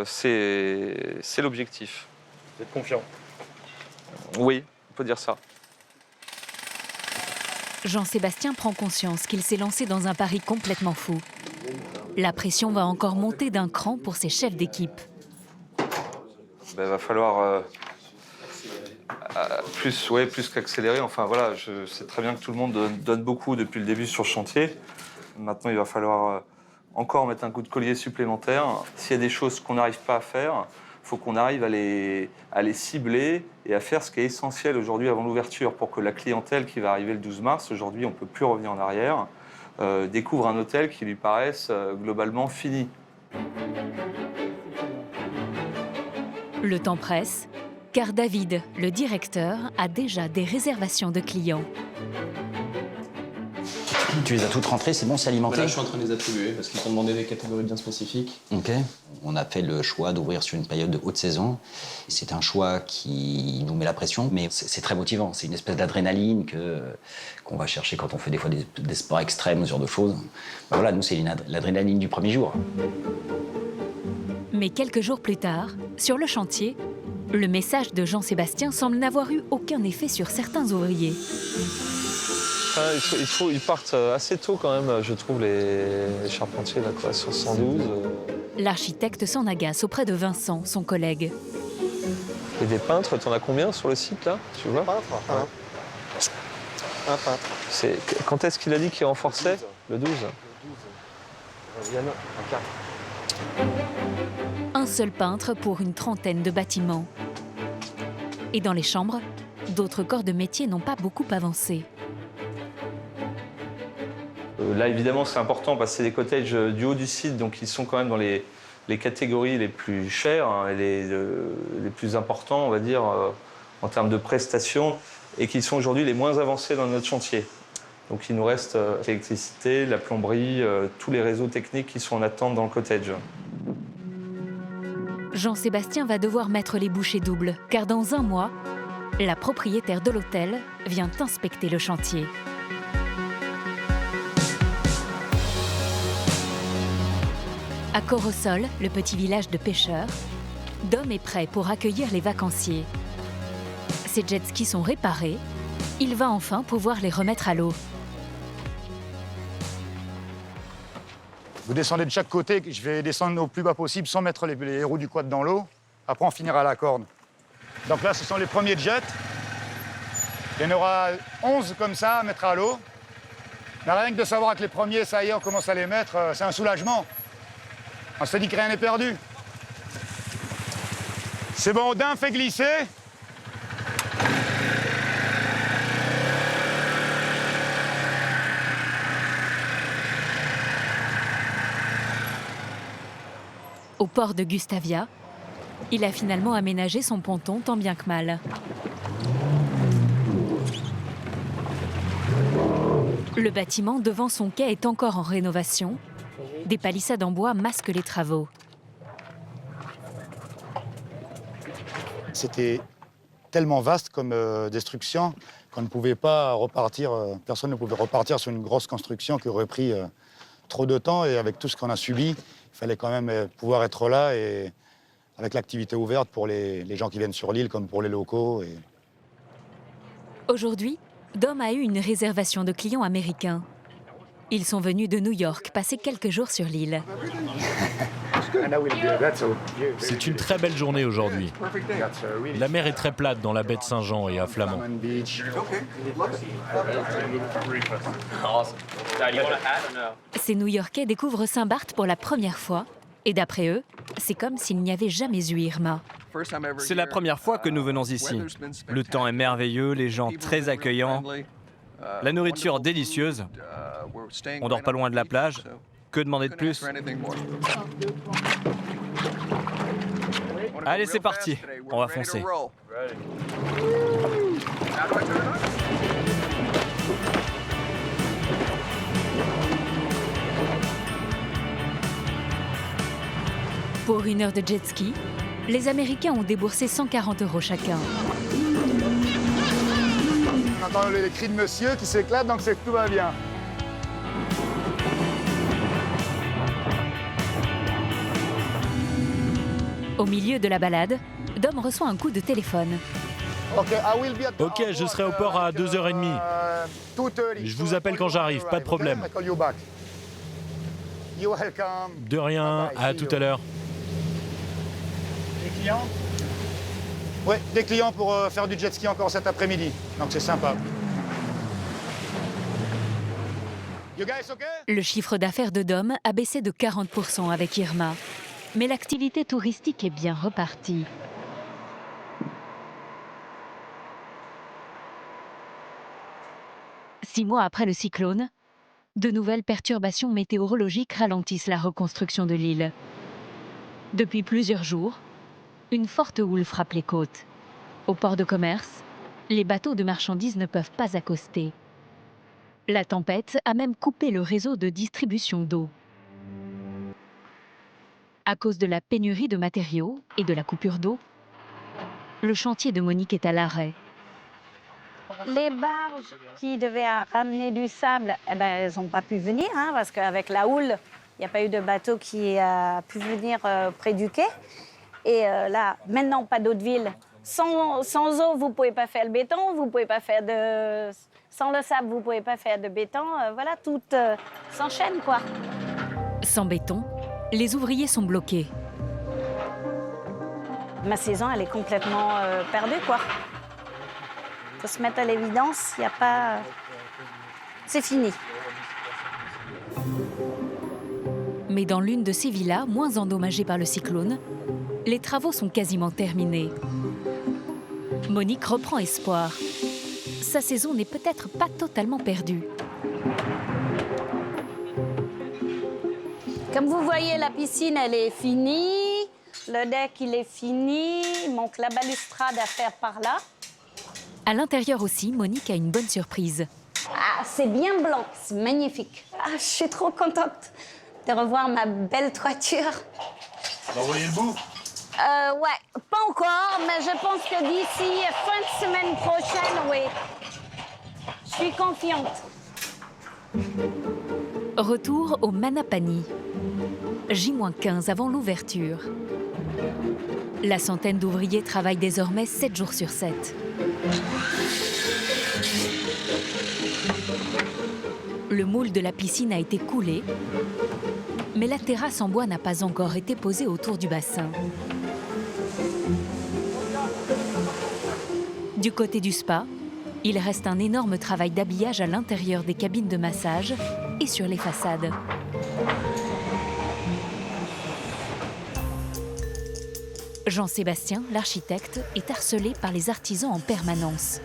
c'est l'objectif. Vous êtes confiant? Oui, on peut dire ça. Jean-Sébastien prend conscience qu'il s'est lancé dans un pari complètement fou. La pression va encore monter d'un cran pour ses chefs d'équipe. Il va falloir plus qu'accélérer. Enfin voilà, je sais très bien que tout le monde donne beaucoup depuis le début sur le chantier. Maintenant, il va falloir encore mettre un coup de collier supplémentaire. S'il y a des choses qu'on n'arrive pas à faire, il faut qu'on arrive à les cibler et à faire ce qui est essentiel aujourd'hui avant l'ouverture pour que la clientèle qui va arriver le 12 mars, aujourd'hui on ne peut plus revenir en arrière, découvre un hôtel qui lui paraisse globalement fini. Le temps presse, car David, le directeur, a déjà des réservations de clients. Tu les as toutes rentrées, c'est bon, c'est alimenté? Là, je suis en train de les attribuer parce qu'ils t'ont demandé des catégories bien spécifiques. Ok. On a fait le choix d'ouvrir sur une période de haute saison. C'est un choix qui nous met la pression, mais c'est très motivant. C'est une espèce d'adrénaline qu'on va chercher quand on fait des fois des sports extrêmes, ce genre de choses. Ben voilà, nous, c'est l'adrénaline du premier jour. Mais quelques jours plus tard, sur le chantier, le message de Jean-Sébastien semble n'avoir eu aucun effet sur certains ouvriers. Ils partent assez tôt quand même, je trouve, les charpentiers là, quoi, sur 112. L'architecte s'en agace auprès de Vincent, son collègue. Et des peintres, t'en as combien sur le site là? Tu vois? Peintres, Un peintre. Quand est-ce qu'il a dit qu'il renforçait? Le 12. Un seul peintre pour une trentaine de bâtiments. Et dans les chambres, d'autres corps de métier n'ont pas beaucoup avancé. Là, évidemment, c'est important parce que c'est des cottages du haut du site, donc ils sont quand même dans les catégories les plus chères, hein, et les plus importants, on va dire, en termes de prestations, et qui sont aujourd'hui les moins avancés dans notre chantier. Donc il nous reste l'électricité, la plomberie, tous les réseaux techniques qui sont en attente dans le cottage. Jean-Sébastien va devoir mettre les bouchées doubles, car dans un mois, la propriétaire de l'hôtel vient inspecter le chantier. À Corosol, le petit village de pêcheurs, Dom est prêt pour accueillir les vacanciers. Ses jet skis sont réparés, il va enfin pouvoir les remettre à l'eau. Vous descendez de chaque côté, je vais descendre au plus bas possible sans mettre les roues du quad dans l'eau. Après, on finira à la corde. Donc là, ce sont les premiers jets. Il y en aura 11 comme ça à mettre à l'eau. Mais rien que de savoir que les premiers, ça y est, on commence à les mettre, c'est un soulagement. On se dit que rien n'est perdu. C'est bon, Odin fait glisser. Au port de Gustavia, il a finalement aménagé son ponton tant bien que mal. Le bâtiment devant son quai est encore en rénovation. Des palissades en bois masquent les travaux. C'était tellement vaste comme destruction qu'on ne pouvait pas repartir, personne ne pouvait repartir sur une grosse construction qui aurait pris trop de temps. Et avec tout ce qu'on a subi, il fallait quand même pouvoir être là et avec l'activité ouverte pour les gens qui viennent sur l'île comme pour les locaux. Aujourd'hui, Dom a eu une réservation de clients américains. Ils sont venus de New York passer quelques jours sur l'île. C'est une très belle journée aujourd'hui. La mer est très plate dans la baie de Saint-Jean et à Flamand. Ces New-Yorkais découvrent Saint-Barth pour la première fois. Et d'après eux, c'est comme s'il n'y avait jamais eu Irma. C'est la première fois que nous venons ici. Le temps est merveilleux, les gens très accueillants, la nourriture délicieuse. On dort pas loin de la plage. Que demander de plus? Allez, c'est parti. On va foncer. Pour une heure de jet ski, les Américains ont déboursé 140 € chacun. On entend les cris de monsieur qui s'éclatent, donc c'est que tout va bien. Au milieu de la balade, Dom reçoit un coup de téléphone. Ok, je serai au port à 2h30. Je vous appelle quand j'arrive, pas de problème. De rien, à tout à l'heure. Des clients? Oui, des clients pour faire du jet ski encore cet après-midi. Donc c'est sympa. Le chiffre d'affaires de Dom a baissé de 40% avec Irma. Mais l'activité touristique est bien repartie. Six mois après le cyclone, de nouvelles perturbations météorologiques ralentissent la reconstruction de l'île. Depuis plusieurs jours, une forte houle frappe les côtes. Au port de commerce, les bateaux de marchandises ne peuvent pas accoster. La tempête a même coupé le réseau de distribution d'eau. À cause de la pénurie de matériaux et de la coupure d'eau, le chantier de Monique est à l'arrêt. Les barges qui devaient ramener du sable, elles n'ont pas pu venir, hein, parce qu'avec la houle, il n'y a pas eu de bateau qui a pu venir près du quai. Et là, maintenant, pas d'eau de ville. Sans eau, vous ne pouvez pas faire le béton, vous pouvez pas faire de... Sans le sable, vous ne pouvez pas faire de béton. Voilà, tout s'enchaîne, quoi. Sans béton, les ouvriers sont bloqués. Ma saison, elle est complètement perdue, quoi. Faut se mettre à l'évidence, il n'y a pas c'est fini. Mais dans l'une de ces villas, moins endommagées par le cyclone, les travaux sont quasiment terminés. Monique reprend espoir. Sa saison n'est peut-être pas totalement perdue. Comme vous voyez, la piscine, elle est finie. Le deck, il est fini. Il manque la balustrade à faire par là. À l'intérieur aussi, Monique a une bonne surprise. Ah, c'est bien blanc, c'est magnifique. Ah, je suis trop contente de revoir ma belle toiture. Vous voyez le bout? Ouais, pas encore, mais je pense que d'ici fin de semaine prochaine, oui. Je suis confiante. Retour au Manapani. J-15 avant l'ouverture. La centaine d'ouvriers travaillent désormais 7 jours sur 7. Le moule de la piscine a été coulé, mais la terrasse en bois n'a pas encore été posée autour du bassin. Du côté du spa, il reste un énorme travail d'habillage à l'intérieur des cabines de massage et sur les façades. Jean-Sébastien, l'architecte, est harcelé par les artisans en permanence.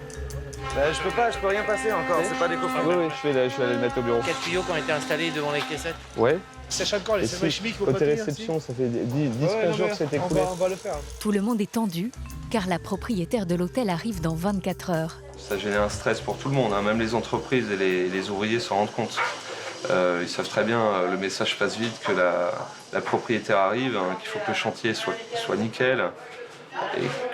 Je peux rien passer encore, c'est pas des coffres. Oui, je vais aller le mettre au bureau. 4 tuyaux qui ont été installés devant les caissettes. Ouais. Sèche encore les services chimiques. Côté réception, ça fait 10-15 jours que c'était écoulé. On va le faire. Tout le monde est tendu, car la propriétaire de l'hôtel arrive dans 24 heures. Ça génère un stress pour tout le monde, hein. Même les entreprises et les ouvriers s'en rendent compte. Ils savent très bien, le message passe vite, que la propriétaire arrive, hein, qu'il faut que le chantier soit nickel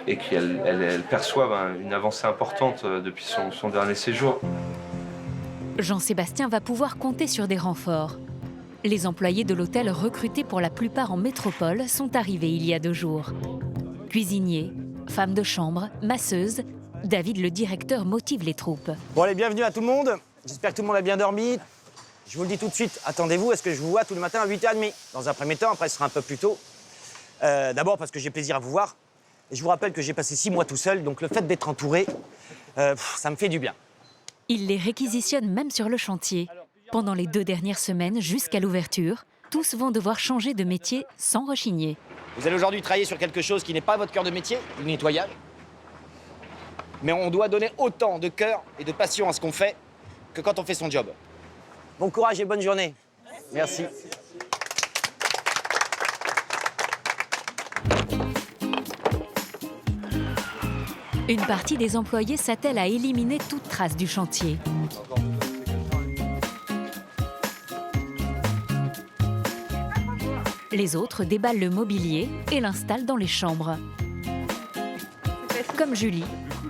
et qu'elle perçoive une avancée importante depuis son dernier séjour. Jean-Sébastien va pouvoir compter sur des renforts. Les employés de l'hôtel recrutés pour la plupart en métropole sont arrivés il y a 2 jours. Cuisiniers, femmes de chambre, masseuses, David le directeur motive les troupes. Bon allez, bienvenue à tout le monde. J'espère que tout le monde a bien dormi. Je vous le dis tout de suite, attendez-vous à ce que je vous vois tous les matins à 8h30. Dans un premier temps, après ce sera un peu plus tôt. D'abord parce que j'ai plaisir à vous voir. Et je vous rappelle que j'ai passé 6 mois tout seul, donc le fait d'être entouré, ça me fait du bien. Il les réquisitionne même sur le chantier. Pendant les 2 dernières semaines, jusqu'à l'ouverture, tous vont devoir changer de métier sans rechigner. Vous allez aujourd'hui travailler sur quelque chose qui n'est pas votre cœur de métier, le nettoyage. Mais on doit donner autant de cœur et de passion à ce qu'on fait que quand on fait son job. Bon courage et bonne journée. Merci. Une partie des employés s'attelle à éliminer toute trace du chantier. Les autres déballent le mobilier et l'installent dans les chambres. Comme Julie,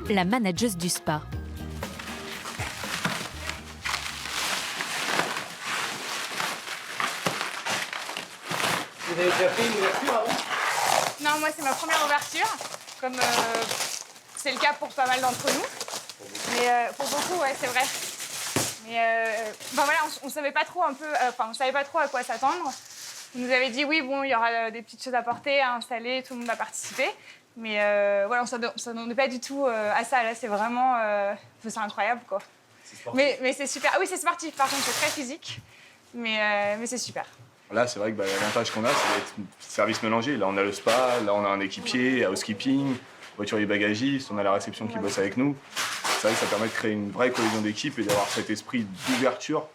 la manageuse du spa. Vous avez déjà fait une ouverture avant? Non, moi c'est ma première ouverture, comme c'est le cas pour pas mal d'entre nous. Mais pour beaucoup, ouais, c'est vrai. Mais voilà, on savait pas trop on savait pas trop à quoi s'attendre. On nous avait dit oui, bon, il y aura des petites choses à porter, à installer, tout le monde va participer. Mais voilà, on s'attendait pas du tout à ça. Là, c'est vraiment, c'est incroyable, quoi. Mais c'est super. Ah oui, c'est sportif. Par contre, c'est très physique, mais c'est super. Là, c'est vrai que l'avantage qu'on a, c'est d'être service mélangé. Là, on a le spa, là, on a un équipier, housekeeping, voiturier bagagiste, on a la réception qui bosse avec nous. C'est vrai que ça permet de créer une vraie cohésion d'équipe et d'avoir cet esprit d'ouverture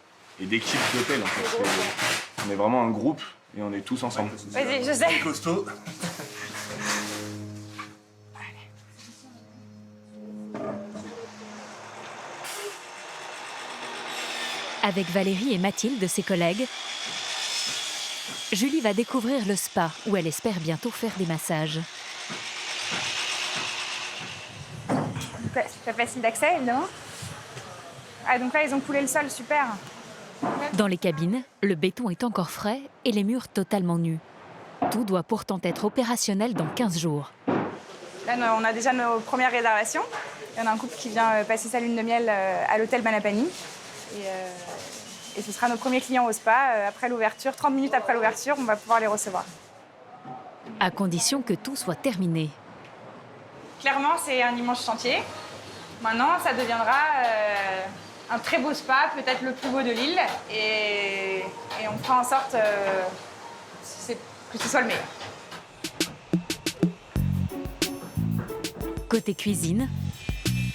et d'équipe d'hôtel. En fait. On est vraiment un groupe et on est tous ensemble. Vas-y, je sais. Costaud. Avec Valérie et Mathilde, ses collègues, Julie va découvrir le spa où elle espère bientôt faire des massages. C'est facile d'accès, évidemment. Ah, donc là, ils ont coulé le sol, super. Dans les cabines, le béton est encore frais et les murs totalement nus. Tout doit pourtant être opérationnel dans 15 jours. Là, on a déjà nos premières réservations. Il y en a un couple qui vient passer sa lune de miel à l'hôtel Manapani. Et ce sera nos premiers clients au spa. Après l'ouverture, 30 minutes après l'ouverture, on va pouvoir les recevoir. À condition que tout soit terminé. Clairement, c'est un immense chantier. Maintenant, ça deviendra un très beau spa, peut-être le plus beau de l'île, et on fera en sorte que ce soit le meilleur. Côté cuisine,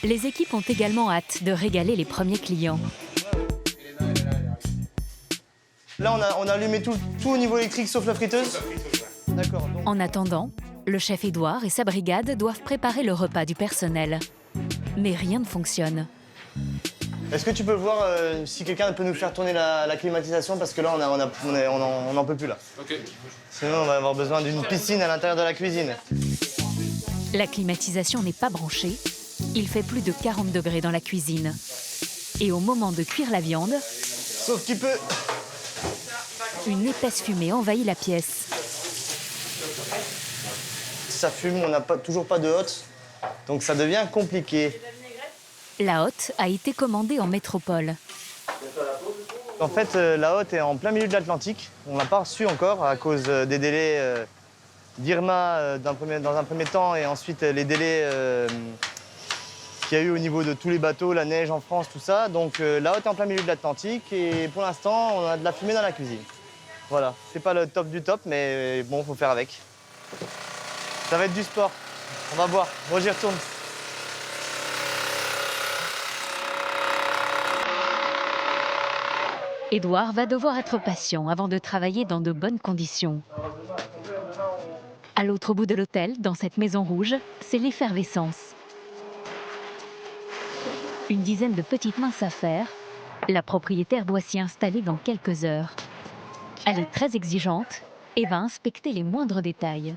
les équipes ont également hâte de régaler les premiers clients. Là, on a allumé tout au niveau électrique sauf la friteuse. D'accord. En attendant, le chef Édouard et sa brigade doivent préparer le repas du personnel. Mais rien ne fonctionne. Est-ce que tu peux voir si quelqu'un peut nous faire tourner la climatisation, parce que là, on n'en peut plus là. Ok. Sinon, on va avoir besoin d'une piscine à l'intérieur de la cuisine. La climatisation n'est pas branchée. Il fait plus de 40 degrés dans la cuisine. Et au moment de cuire la viande, sauf qu'il peut, une épaisse fumée envahit la pièce. Ça fume, on n'a toujours pas de hotte, donc ça devient compliqué. La hotte a été commandée en métropole. En fait, la hotte est en plein milieu de l'Atlantique. On ne l'a pas reçue encore à cause des délais d'Irma dans un premier temps, et ensuite les délais qu'il y a eu au niveau de tous les bateaux, la neige en France, tout ça. Donc la hotte est en plein milieu de l'Atlantique, et pour l'instant, on a de la fumée dans la cuisine. Voilà, c'est pas le top du top, mais bon, faut faire avec. Ça va être du sport. On va voir. Moi, j'y retourne. Édouard va devoir être patient avant de travailler dans de bonnes conditions. À l'autre bout de l'hôtel, dans cette maison rouge, c'est l'effervescence. Une dizaine de petites mains à faire. La propriétaire doit s'y installer dans quelques heures. Elle est très exigeante et va inspecter les moindres détails.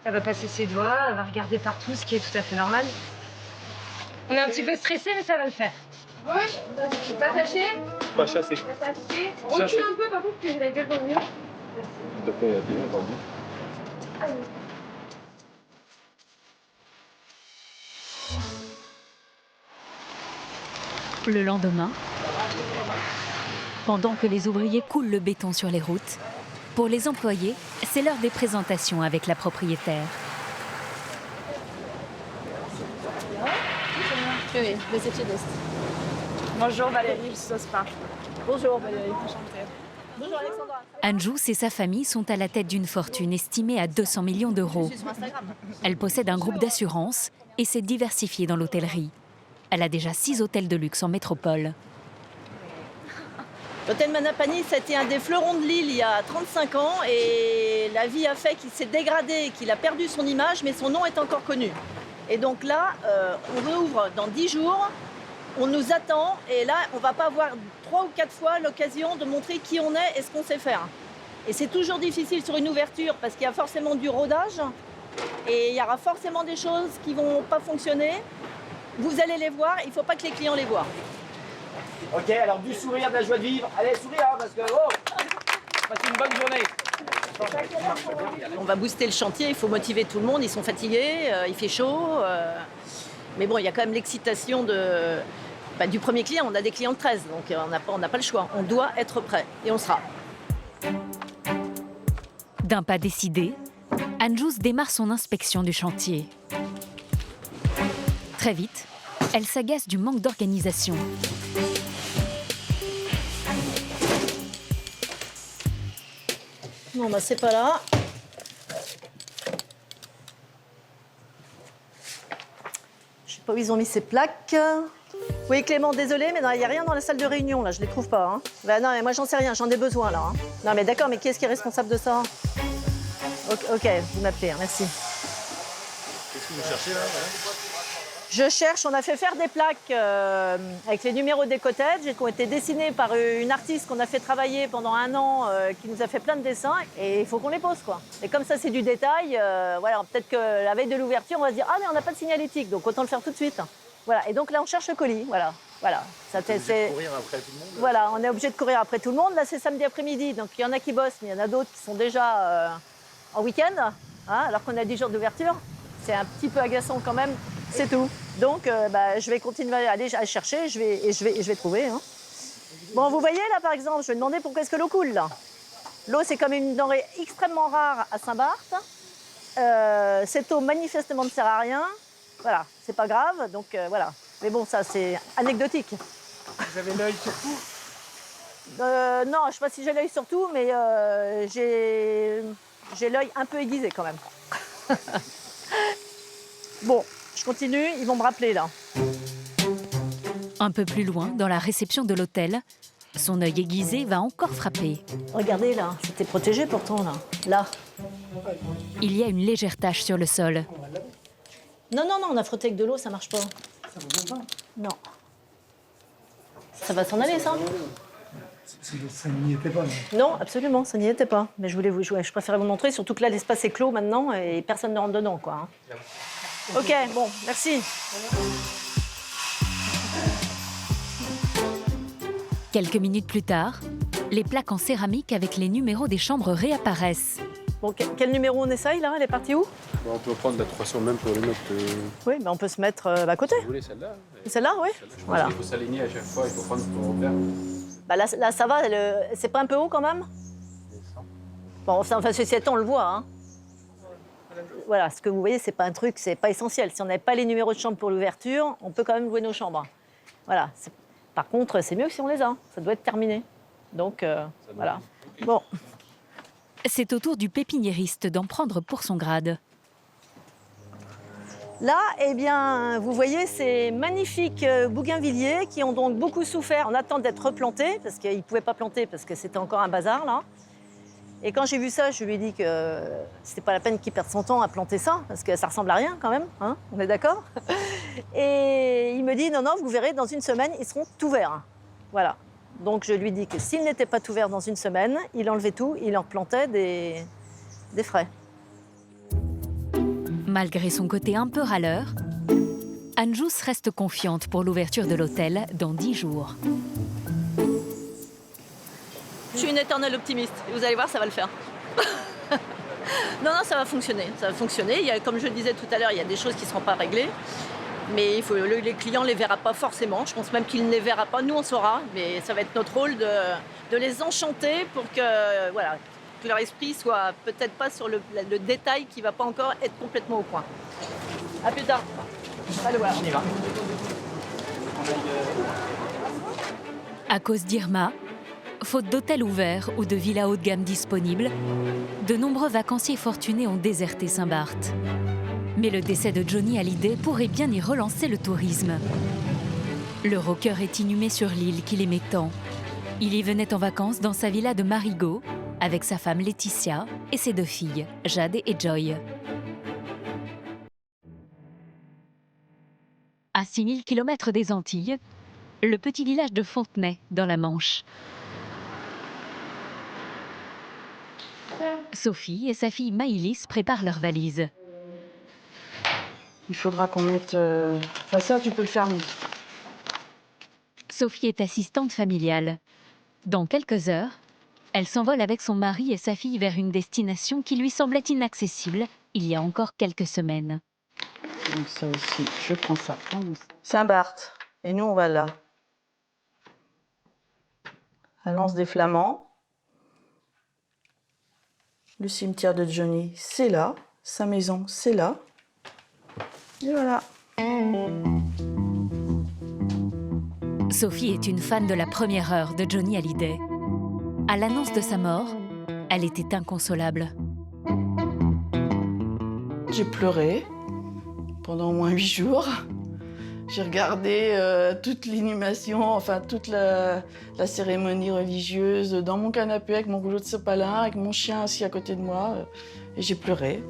Elle va passer ses doigts, elle va regarder partout, ce qui est tout à fait normal. On est un petit peu stressé, mais ça va le faire. Ouais, je suis pas attachée. Pas chassé. Recule un peu, par contre, que j'ai la gueule dans le mur. S'il te plaît, bien entendu. Le lendemain, pendant que les ouvriers coulent le béton sur les routes, pour les employés, c'est l'heure des présentations avec la propriétaire. Oui, réceptionniste. Bonjour Valérie, je sauce pas. Bonjour Valérie, enchantée. Bonjour Alexandra. Anjou et sa famille sont à la tête d'une fortune estimée à 200 millions d'euros. Elle possède un groupe d'assurance et s'est diversifiée dans l'hôtellerie. Elle a déjà 6 hôtels de luxe en métropole. L'hôtel Manapani, ça a été un des fleurons de l'île il y a 35 ans et la vie a fait qu'il s'est dégradé, qu'il a perdu son image, mais son nom est encore connu. Et donc là, on rouvre dans 10 jours, on nous attend et là, on ne va pas avoir 3 ou 4 fois l'occasion de montrer qui on est et ce qu'on sait faire. Et c'est toujours difficile sur une ouverture parce qu'il y a forcément du rodage et il y aura forcément des choses qui ne vont pas fonctionner. Vous allez les voir, il ne faut pas que les clients les voient. Ok, alors du sourire, de la joie de vivre. Allez, souris, hein, parce que passez une bonne journée. On va booster le chantier, il faut motiver tout le monde, ils sont fatigués, il fait chaud. Mais bon, il y a quand même l'excitation du premier client. On a des clients de 13, donc on n'a pas le choix. On doit être prêt et on sera. D'un pas décidé, Anjou démarre son inspection du chantier. Très vite, elle s'agace du manque d'organisation. Non, bah c'est pas là. Je sais pas où ils ont mis ces plaques. Oui, Clément, désolé, mais il n'y a rien dans la salle de réunion, là, je les trouve pas. Hein. Bah, non, mais moi, j'en sais rien, j'en ai besoin, là. Hein. Non, mais d'accord, mais qui est-ce qui est responsable de ça? Ok, vous m'appelez, hein, merci. Qu'est-ce que vous cherchez, là? Je cherche, on a fait faire des plaques avec les numéros des cottages qui ont été dessinés par une artiste qu'on a fait travailler pendant 1 an, qui nous a fait plein de dessins, et il faut qu'on les pose, quoi. Et comme ça, c'est du détail, voilà, peut-être que la veille de l'ouverture, on va se dire « Ah, mais on n'a pas de signalétique, donc autant le faire tout de suite. » Voilà, et donc là, on cherche le colis, voilà. Ça, c'est courir après tout le monde. Voilà, on est obligé de courir après tout le monde. Là, c'est samedi après-midi, donc il y en a qui bossent, mais il y en a d'autres qui sont déjà en week-end, hein, alors qu'on a 10 jours d'ouverture. C'est un petit peu agaçant quand même, c'est tout. Donc, je vais continuer à aller chercher et je vais trouver. Hein. Bon, vous voyez là, par exemple, je vais demander pourquoi est-ce que l'eau coule, là. L'eau, c'est comme une denrée extrêmement rare à Saint-Barth. cette eau manifestement ne sert à rien. Voilà, c'est pas grave, donc voilà. Mais bon, ça c'est anecdotique. Vous avez l'œil sur tout? Non, je sais pas si j'ai l'œil sur tout, mais j'ai l'œil un peu aiguisé quand même. Bon, je continue, ils vont me rappeler là. Un peu plus loin, dans la réception de l'hôtel, son œil aiguisé va encore frapper. Regardez là, c'était protégé pourtant là. Là. Il y a une légère tache sur le sol. Non, non, non, on a frotté avec de l'eau, ça marche pas. Ça vous va pas? Non. Ça va s'en aller, ça? Ça n'y était pas. Non, absolument, ça n'y était pas. Mais je voulais vous jouer. Je préférais vous montrer, surtout que là, l'espace est clos maintenant et personne ne rentre dedans, quoi. Hein. Ok, bon, merci. Quelques minutes plus tard, les plaques en céramique avec les numéros des chambres réapparaissent. Bon, quel numéro on essaye, là? Elle est partie où? On peut prendre la 300 même pour les notes. Oui, mais on peut se mettre à côté. Vous voulez celle-là? Celle-là, oui. Je pense Voilà. qu'il faut s'aligner à chaque fois, il faut prendre son repère. Bah là, ça va, c'est pas un peu haut quand même? Bon, enfin, ceci étant, on le voit. Hein. Voilà, ce que vous voyez, c'est pas un truc, c'est pas essentiel. Si on n'avait pas les numéros de chambre pour l'ouverture, on peut quand même louer nos chambres. Voilà. Par contre, c'est mieux que si on les a. Ça doit être terminé. Donc, voilà. Bon. C'est au tour du pépiniériste d'en prendre pour son grade. Là, eh bien, vous voyez ces magnifiques bougainvilliers qui ont donc beaucoup souffert en attente d'être replantés, parce qu'ils ne pouvaient pas planter parce que c'était encore un bazar, là. Et quand j'ai vu ça, je lui ai dit que c'était pas la peine qu'il perde son temps à planter ça, parce que ça ressemble à rien quand même, hein, on est d'accord? Et il me dit, non, non, vous verrez, dans une semaine, ils seront tout verts. Voilà. Donc je lui dis que s'ils n'étaient pas tout verts dans une semaine, il enlevait tout, il en replantait des frais. Malgré son côté un peu râleur, Anjous reste confiante pour l'ouverture de l'hôtel dans 10 jours. Je suis une éternelle optimiste. Et vous allez voir, ça va le faire. Non, non, ça va fonctionner. Ça va fonctionner. Comme je le disais tout à l'heure, il y a des choses qui ne seront pas réglées. Mais les clients ne les verra pas forcément. Je pense même qu'ils ne les verra pas. Nous, on saura. Mais ça va être notre rôle de les enchanter pour que, voilà, que leur esprit soit peut-être pas sur le détail qui ne va pas encore être complètement au point. À plus tard. Allez voir. On y va. À cause d'Irma, faute d'hôtels ouverts ou de villas haut de gamme disponibles, de nombreux vacanciers fortunés ont déserté Saint-Barth. Mais le décès de Johnny Hallyday pourrait bien y relancer le tourisme. Le rocker est inhumé sur l'île qu'il aimait tant. Il y venait en vacances dans sa villa de Marigot, avec sa femme Laetitia et ses 2 filles, Jade et Joy. À 6000 km des Antilles, le petit village de Fontenay, dans la Manche. Sophie et sa fille Maïlis préparent leurs valises. Il faudra qu'on mette... Enfin, ça, tu peux le faire mieux. Sophie est assistante familiale. Dans quelques heures, elle s'envole avec son mari et sa fille vers une destination qui lui semblait inaccessible il y a encore quelques semaines. Donc ça aussi, je prends ça. Saint-Barth. Et nous, on va là. À l'Anse des Flamands. Le cimetière de Johnny, c'est là. Sa maison, c'est là. Et voilà. Sophie est une fan de la première heure de Johnny Hallyday. À l'annonce de sa mort, elle était inconsolable. J'ai pleuré pendant au moins 8 jours. J'ai regardé toute l'inhumation, enfin toute la cérémonie religieuse dans mon canapé avec mon rouleau de sopalin, avec mon chien assis à côté de moi, et j'ai pleuré.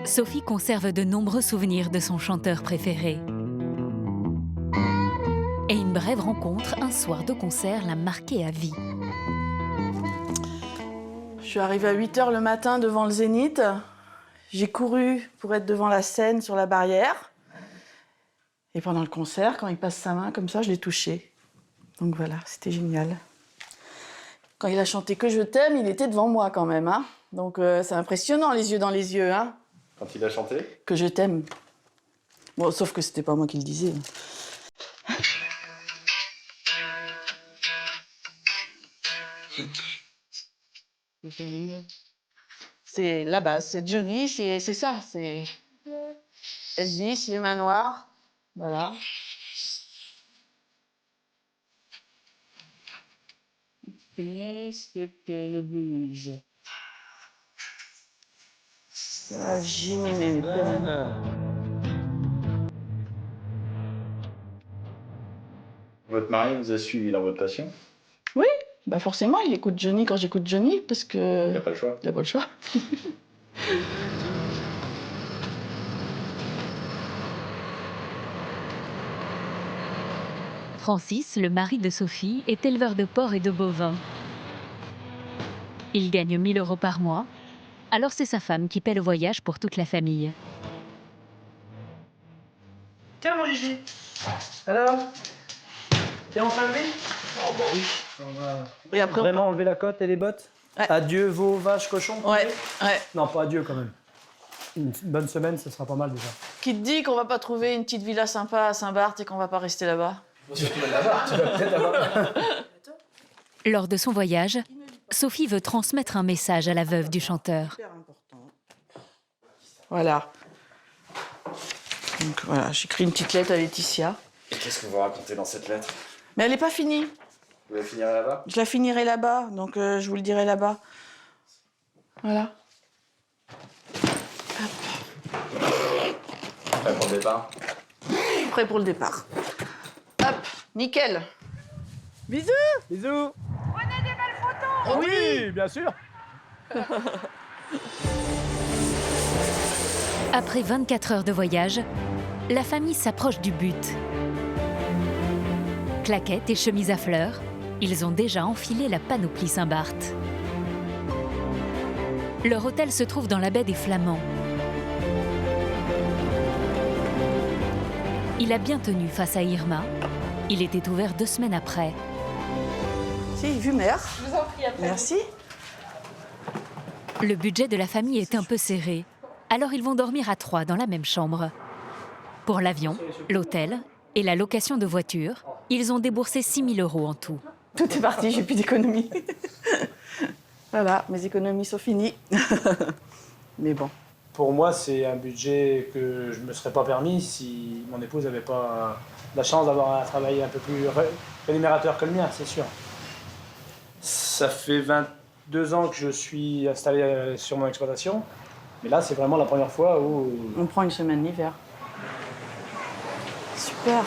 Sophie conserve de nombreux souvenirs de son chanteur préféré. Et une brève rencontre un soir de concert l'a marquée à vie. Je suis arrivée à 8h le matin devant le Zénith. J'ai couru pour être devant la scène sur la barrière. Et pendant le concert, quand il passe sa main comme ça, je l'ai touché. Donc voilà, c'était génial. Quand il a chanté « Que je t'aime », il était devant moi quand même. Hein. Donc c'est impressionnant, les yeux dans les yeux. Hein. Quand il a chanté? Que je t'aime. Bon, sauf que c'était pas moi qui le disais. C'est la base. C'est Johnny, c'est ça. C'est SD, c'est le manoir. Voilà. Et c'était le blues. Ah, j'ai Votre mari vous a suivi dans votre passion? Oui, bah forcément, il écoute Johnny quand j'écoute Johnny, parce que... Il n'a pas le choix. Il n'a pas le choix. Francis, le mari de Sophie, est éleveur de porcs et de bovins. Il gagne 1 000 € par mois, alors c'est sa femme qui paie le voyage pour toute la famille. Tiens, mon Gigi. Alors, t'es enfin levé? Oh bah oui. On va Et après, vraiment enlever la cote et les bottes. Ouais. Adieu, veaux, vaches, cochons. Ouais, ouais. Non, pas adieu quand même. Une bonne semaine, ce sera pas mal déjà. Qui te dit qu'on va pas trouver une petite villa sympa à Saint-Barth et qu'on va pas rester là-bas? Tu vas peut-être avoir. Lors de son voyage, Sophie veut transmettre un message à la veuve du chanteur. Voilà. Donc voilà, j'écris une petite lettre à Laetitia. Et qu'est-ce que vous racontez dans cette lettre? Mais elle n'est pas finie. Vous la finirez là-bas? Je la finirai là-bas, donc je vous le dirai là-bas. Voilà. Prêt pour le départ? Prêt pour le départ. Hop, nickel. Bisous. Bisous. Prenez des belles photos. Oui, bien sûr. Après 24 heures de voyage, la famille s'approche du but. Claquettes et chemises à fleurs, ils ont déjà enfilé la panoplie Saint-Barth. Leur hôtel se trouve dans la baie des Flamands. Il a bien tenu face à Irma. Il était ouvert 2 semaines après. Si, vue mer. Je vous en prie, après. Merci. Le budget de la famille est un peu serré, alors ils vont dormir à 3 dans la même chambre. Pour l'avion, l'hôtel et la location de voiture, ils ont déboursé 6 000 € en tout. Tout est parti, j'ai plus d'économies. Voilà, mes économies sont finies. Mais bon. Pour moi, c'est un budget que je ne me serais pas permis si mon épouse n'avait pas la chance d'avoir un travail un peu plus rémunérateur que le mien, c'est sûr. Ça fait 22 ans que je suis installé sur mon exploitation, mais là, c'est vraiment la première fois où... On prend une semaine l'hiver. Super.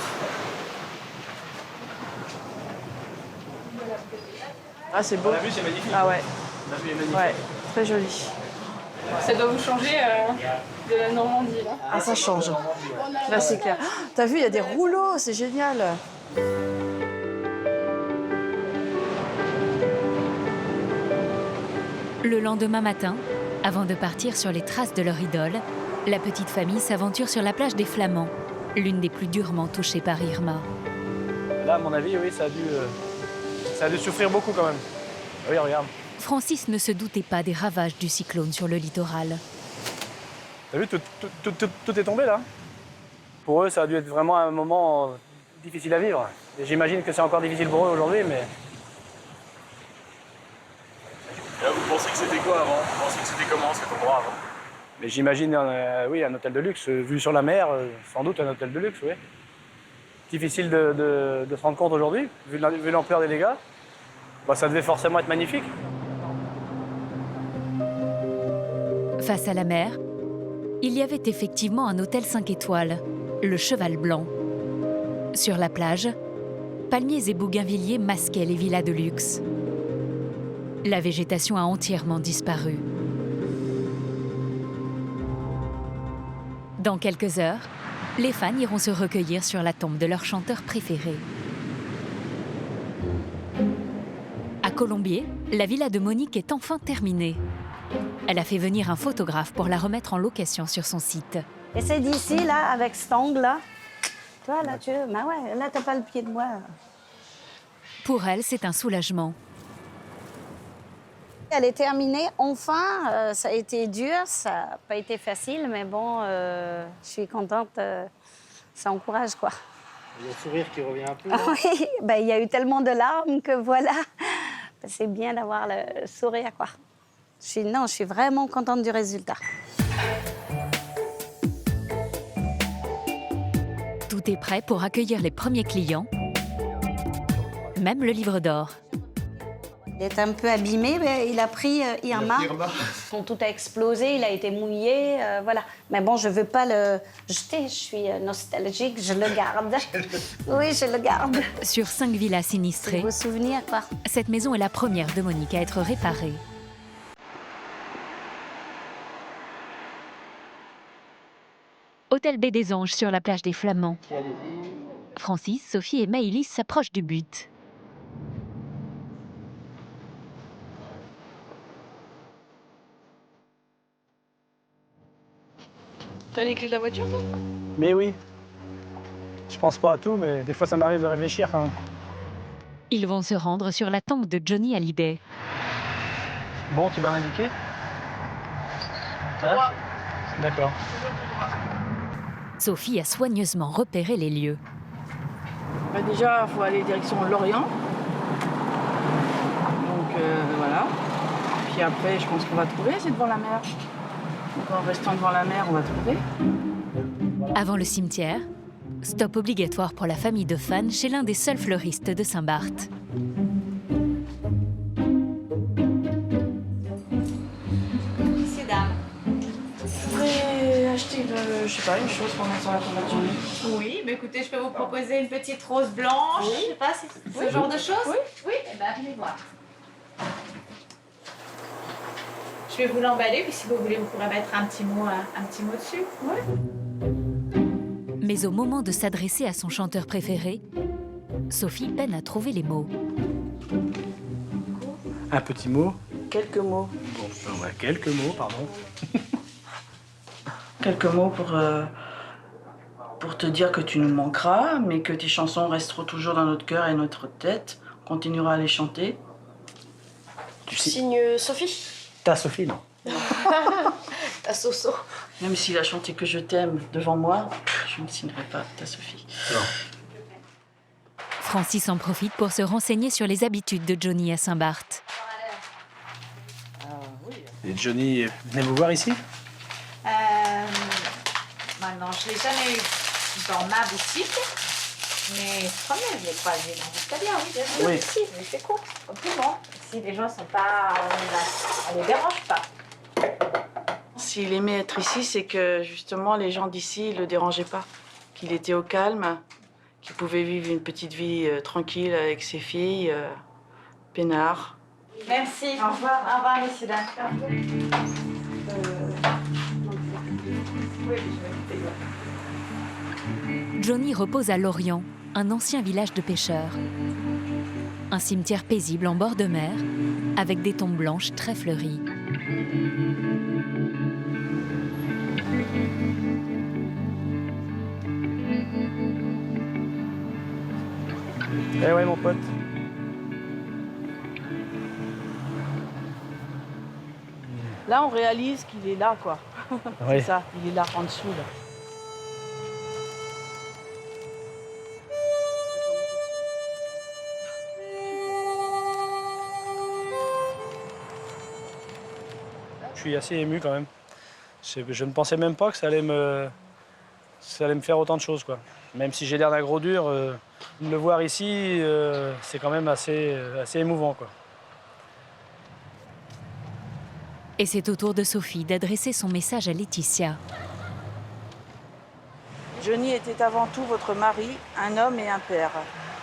Ah, c'est beau. La vue, c'est magnifique. Ah ouais. La vue est magnifique. Ouais, très joli. Ça doit vous changer de la Normandie, là. Ah, ça change. Là, c'est clair. Ah, t'as vu, il y a des rouleaux, c'est génial. Le lendemain matin, avant de partir sur les traces de leur idole, la petite famille s'aventure sur la plage des Flamands, l'une des plus durement touchées par Irma. Là, à mon avis, oui, ça a dû souffrir beaucoup quand même. Oui, regarde. Francis ne se doutait pas des ravages du cyclone sur le littoral. T'as vu, tout est tombé là. Pour eux, ça a dû être vraiment un moment difficile à vivre. Et j'imagine que c'est encore difficile pour eux aujourd'hui, mais... Et là, vous pensez que c'était quoi avant? Vous pensez que c'était comment cet endroit avant? Mais j'imagine, oui, un hôtel de luxe, vu sur la mer, sans doute un hôtel de luxe, oui. Difficile de se rendre compte aujourd'hui, vu l'ampleur des dégâts. Bah, ça devait forcément être magnifique. Face à la mer, il y avait effectivement un hôtel 5 étoiles, le Cheval Blanc. Sur la plage, palmiers et bougainvilliers masquaient les villas de luxe. La végétation a entièrement disparu. Dans quelques heures, les fans iront se recueillir sur la tombe de leur chanteur préféré. À Colombier, la villa de Monique est enfin terminée. Elle a fait venir un photographe pour la remettre en location sur son site. Et c'est d'ici, là, avec cet angle-là. Toi, là, bah ouais, là, t'as pas le pied de moi. Pour elle, c'est un soulagement. Elle est terminée, enfin. Ça a été dur, ça n'a pas été facile, mais bon, je suis contente. Ça encourage, quoi. Il y a le sourire qui revient un peu. Oui, ben, il y a eu tellement de larmes que voilà. C'est bien d'avoir le sourire, quoi. Je suis vraiment contente du résultat. Tout est prêt pour accueillir les premiers clients, même le livre d'or. Il est un peu abîmé, mais il a pris Irma. Quand tout a explosé, il a été mouillé, voilà. Mais bon, je ne veux pas le jeter, je suis nostalgique, je le garde. Oui, je le garde. Sur 5 villas sinistrées, Vos souvenirs, quoi. cette maison est la première de Monique à être réparée. Hôtel Baie des Anges sur la plage des Flamands. Francis, Sophie et Maëlys s'approchent du but. T'as les clés de la voiture, toi? Mais oui. Je pense pas à tout, mais des fois ça m'arrive de réfléchir quand même. Ils vont se rendre sur la tombe de Johnny Hallyday. Bon, tu vas m'indiquer? Hein? D'accord. Sophie a soigneusement repéré les lieux. Bah déjà, il faut aller direction Lorient. Donc voilà. Puis après, je pense qu'on va trouver, c'est devant la mer. Donc en restant devant la mer, on va trouver. Avant le cimetière, stop obligatoire pour la famille de fans chez l'un des seuls fleuristes de Saint-Barth. Messieurs, dames. Je voudrais acheter, je sais pas, une chose pour mettre sur la tombe de Johnny. Oui, mais écoutez, je peux vous proposer une petite rose blanche, je sais pas, ce genre de choses. Oui. Oui, eh ben, venez voir. Je vais vous l'emballer, puis si vous voulez, vous pourrez mettre un petit mot dessus. Oui. Mais au moment de s'adresser à son chanteur préféré, Sophie peine à trouver les mots. Un petit mot. Quelques mots. Bon, ben ouais, quelques mots, pardon. Quelques mots pour te dire que tu nous manqueras, mais que tes chansons resteront toujours dans notre cœur et notre tête. On continuera à les chanter. Tu signes Sophie? Ta Sophie, non? Ta Soso. Même s'il a chanté Que je t'aime devant moi, je ne signerai pas ta Sophie. Non. Francis en profite pour se renseigner sur les habitudes de Johnny à Saint-Barth. Et Johnny, venez vous voir ici? Maintenant, je ne l'ai jamais eu dans ma boutique, mais quand même, je l'ai croisé dans l'escalier, oui, bien sûr. Oui. Ici, mais c'est cool, comme tout le monde. Si les gens ne sont pas... on ne les dérange pas. S'il aimait être ici, c'est que justement les gens d'ici ne le dérangeaient pas. Qu'il était au calme, qu'il pouvait vivre une petite vie tranquille avec ses filles, peinard. Merci. Au revoir. Au revoir, messieurs, dames. Johnny repose à Lorient, un ancien village de pêcheurs. Un cimetière paisible en bord de mer, avec des tombes blanches très fleuries. Eh ouais, mon pote. Là, on réalise qu'il est là, quoi. Oui. C'est ça, il est là, en dessous, là. Je suis assez ému quand même. Je ne pensais même pas que ça allait me faire autant de choses, quoi. Même si j'ai l'air d'un gros dur, le voir ici, c'est quand même assez émouvant, quoi. Et c'est au tour de Sophie d'adresser son message à Laetitia. Johnny était avant tout votre mari, un homme et un père.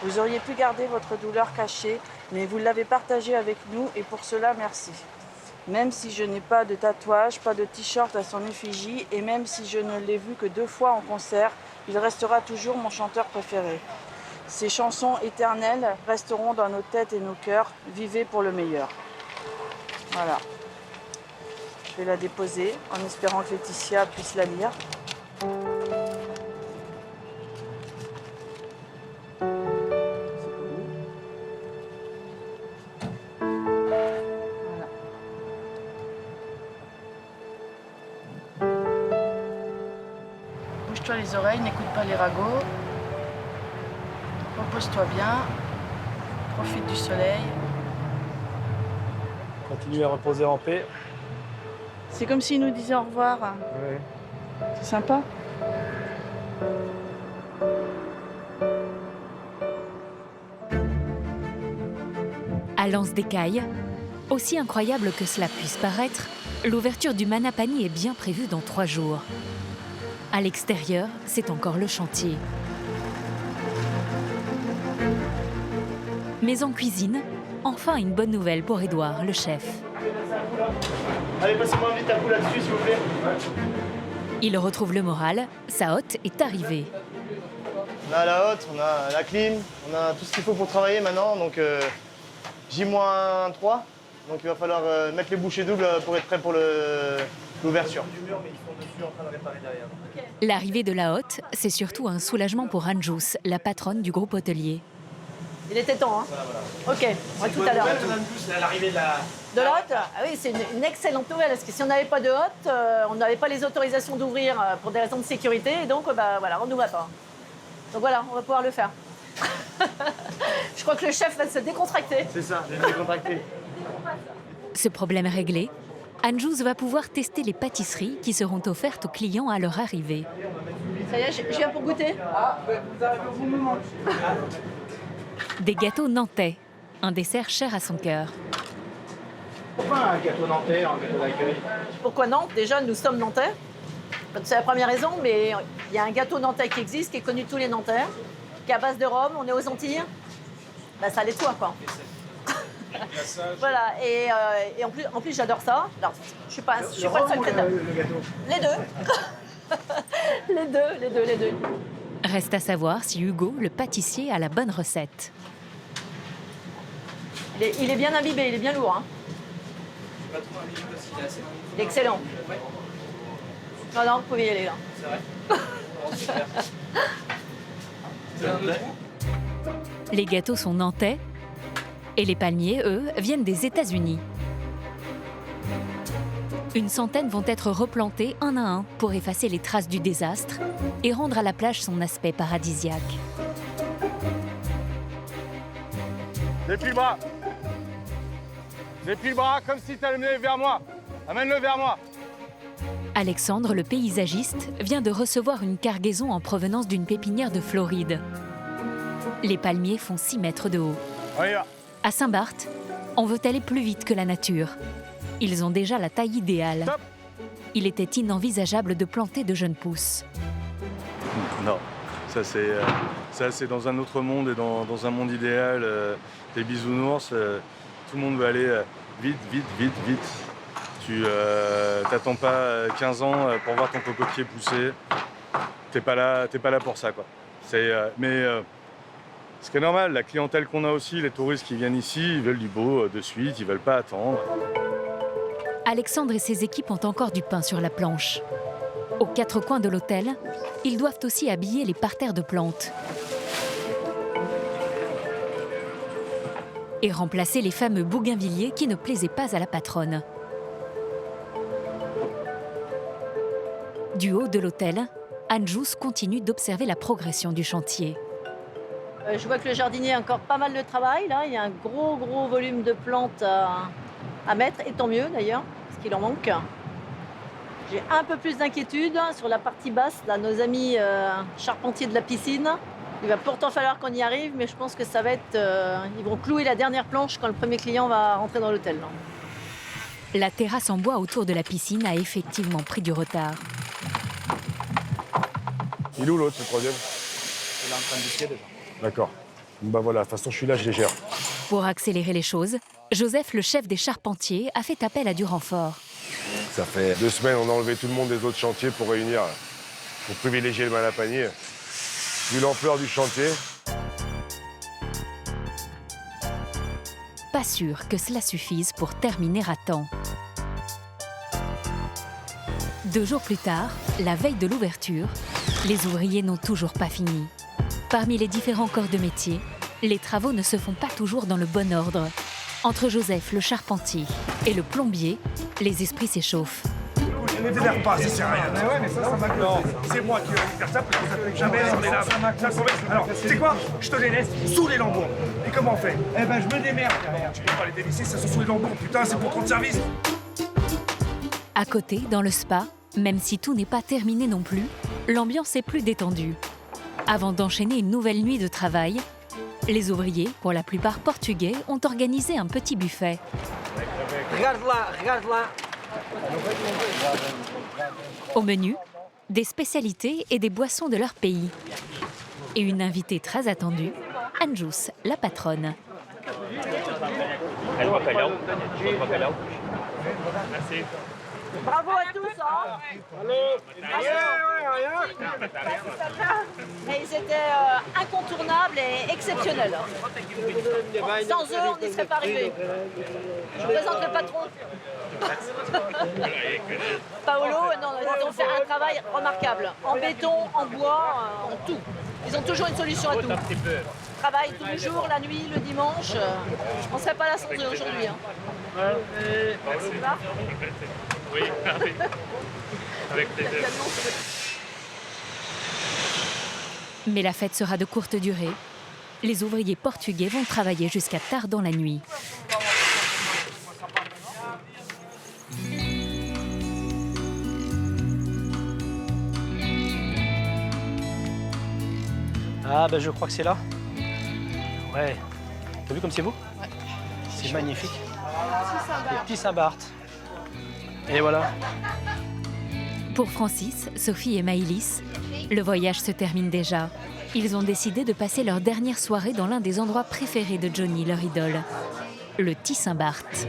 Vous auriez pu garder votre douleur cachée, mais vous l'avez partagée avec nous et pour cela, merci. Même si je n'ai pas de tatouage, pas de t-shirt à son effigie et même si je ne l'ai vu que 2 fois en concert, il restera toujours mon chanteur préféré. Ces chansons éternelles resteront dans nos têtes et nos cœurs. Vivez pour le meilleur. Voilà. Je vais la déposer en espérant que Laetitia puisse la lire. Bouge-toi les oreilles, n'écoute pas les ragots. Repose-toi bien. Profite du soleil. Continue à reposer en paix. C'est comme s'il nous disait au revoir. Ouais. C'est sympa. À Lens-des-Cailles, aussi incroyable que cela puisse paraître, l'ouverture du Manapani est bien prévue dans 3 jours. À l'extérieur, c'est encore le chantier. Mais en cuisine, enfin une bonne nouvelle pour Édouard, le chef. Allez, passez-moi vite un coup là-dessus, s'il vous plaît. Il retrouve le moral, sa hotte est arrivée. On a la hotte, on a la clim, on a tout ce qu'il faut pour travailler maintenant, donc J-3, donc il va falloir mettre les bouchées doubles pour être prêt pour l'ouverture. L'arrivée de la hotte, c'est surtout un soulagement pour Anjous, la patronne du groupe hôtelier. Il était temps, hein. Ok, à tout à l'heure. L'arrivée de la... De la hotte? Ah oui, c'est une excellente nouvelle, parce que si on n'avait pas de hotte, on n'avait pas les autorisations d'ouvrir pour des raisons de sécurité, et donc voilà, on n'ouvre pas. Donc voilà, on va pouvoir le faire. Je crois que le chef va se décontracter. C'est ça, je vais me décontracter. Ce problème réglé, Anjous va pouvoir tester les pâtisseries qui seront offertes aux clients à leur arrivée. Ça y est, je viens pour goûter. Vous arrivez au bon moment. Des gâteaux nantais, un dessert cher à son cœur. Pourquoi un gâteau nantais, un gâteau d'accueil? Pourquoi Nantes? Déjà, nous sommes nantais. C'est la première raison, mais il y a un gâteau nantais qui existe, qui est connu de tous les Nantais, qui est à base de rhum, on est aux Antilles. Bah, ça l'est de toi, quoi. Voilà, et en plus j'adore ça. Alors, je suis pas secrétaire. Les deux. les deux. Reste à savoir si Hugo, le pâtissier, a la bonne recette. Il est bien imbibé, il est bien lourd. Hein. Il est excellent. Non, vous pouvez y aller là. C'est vrai. Les gâteaux sont nantais et les palmiers, eux, viennent des États-Unis. Une centaine vont être replantés un à un pour effacer les traces du désastre et rendre à la plage son aspect paradisiaque. Déplie le bras. Déplie le bras comme si tu allais mener vers moi. Amène-le vers moi. Alexandre, le paysagiste, vient de recevoir une cargaison en provenance d'une pépinière de Floride. Les palmiers font 6 mètres de haut. On y va. À Saint-Barth, on veut aller plus vite que la nature. Ils ont déjà la taille idéale. Stop. Il était inenvisageable de planter de jeunes pousses. Non, ça c'est dans un autre monde et dans un monde idéal. Les bisounours, tout le monde veut aller vite. Tu t'attends pas 15 ans pour voir ton cocotier pousser. T'es pas là pour ça, quoi. Mais ce qui est normal, la clientèle qu'on a aussi, les touristes qui viennent ici, ils veulent du beau de suite, ils veulent pas attendre. Alexandre et ses équipes ont encore du pain sur la planche. Aux 4 coins de l'hôtel, ils doivent aussi habiller les parterres de plantes. Et remplacer les fameux bougainvilliers qui ne plaisaient pas à la patronne. Du haut de l'hôtel, Anjous continue d'observer la progression du chantier. Je vois que le jardinier a encore pas mal de travail. Là, il y a un gros volume de plantes à mettre, et tant mieux d'ailleurs, parce qu'il en manque. J'ai un peu plus d'inquiétude sur la partie basse, là, nos amis charpentiers de la piscine. Il va pourtant falloir qu'on y arrive, mais je pense que ça va être... ils vont clouer la dernière planche quand le premier client va rentrer dans l'hôtel. La terrasse en bois autour de la piscine a effectivement pris du retard. Il est où l'autre, le troisième? Il est en train de bisquer déjà. D'accord. Bah voilà, de toute façon, je suis là, je les gère. Pour accélérer les choses, Joseph, le chef des charpentiers, a fait appel à du renfort. Ça fait 2 semaines, on a enlevé tout le monde des autres chantiers pour réunir, pour privilégier le Manapani. Vu l'ampleur du chantier. Pas sûr que cela suffise pour terminer à temps. 2 jours plus tard, la veille de l'ouverture, les ouvriers n'ont toujours pas fini. Parmi les différents corps de métier, les travaux ne se font pas toujours dans le bon ordre. Entre Joseph, le charpentier, et le plombier, les esprits s'échauffent. Ne t'énerve pas, ça sert à rien. Mais ouais, mais ça m'a non. C'est moi qui vais faire ça parce que ça fait jamais on est là. Alors, tu sais quoi? Je te les laisse sous les lambeaux. Et comment on fait? Eh ben, je me démerde derrière. Tu peux pas les dévisser, ça sont sous les lambeaux. Putain, c'est pour rendre service. À côté, dans le spa, même si tout n'est pas terminé non plus, l'ambiance est plus détendue. Avant d'enchaîner une nouvelle nuit de travail, les ouvriers, pour la plupart portugais, ont organisé un petit buffet. Regarde là, regarde là. Au menu, des spécialités et des boissons de leur pays. Et une invitée très attendue, Anjus, la patronne. Merci. Bravo à tous, hein. Et ils étaient incontournables et exceptionnels. Sans eux, on n'y serait pas arrivé. Je vous présente le patron. Paolo, non, ils ont fait un travail remarquable. En béton, en bois, en tout. Ils ont toujours une solution à tout. Ils travaillent tous les jours, la nuit, le dimanche. On ne serait pas là sans eux aujourd'hui. Hein. Oui, avec plaisir. Mais la fête sera de courte durée. Les ouvriers portugais vont travailler jusqu'à tard dans la nuit. Ah ben je crois que c'est là. Ouais. T'as vu comme c'est beau? Ouais. C'est magnifique. Les petits Saint-Barth. Et voilà. Pour Francis, Sophie et Maëlys, le voyage se termine déjà. Ils ont décidé de passer leur dernière soirée dans l'un des endroits préférés de Johnny, leur idole, le Saint-Barth.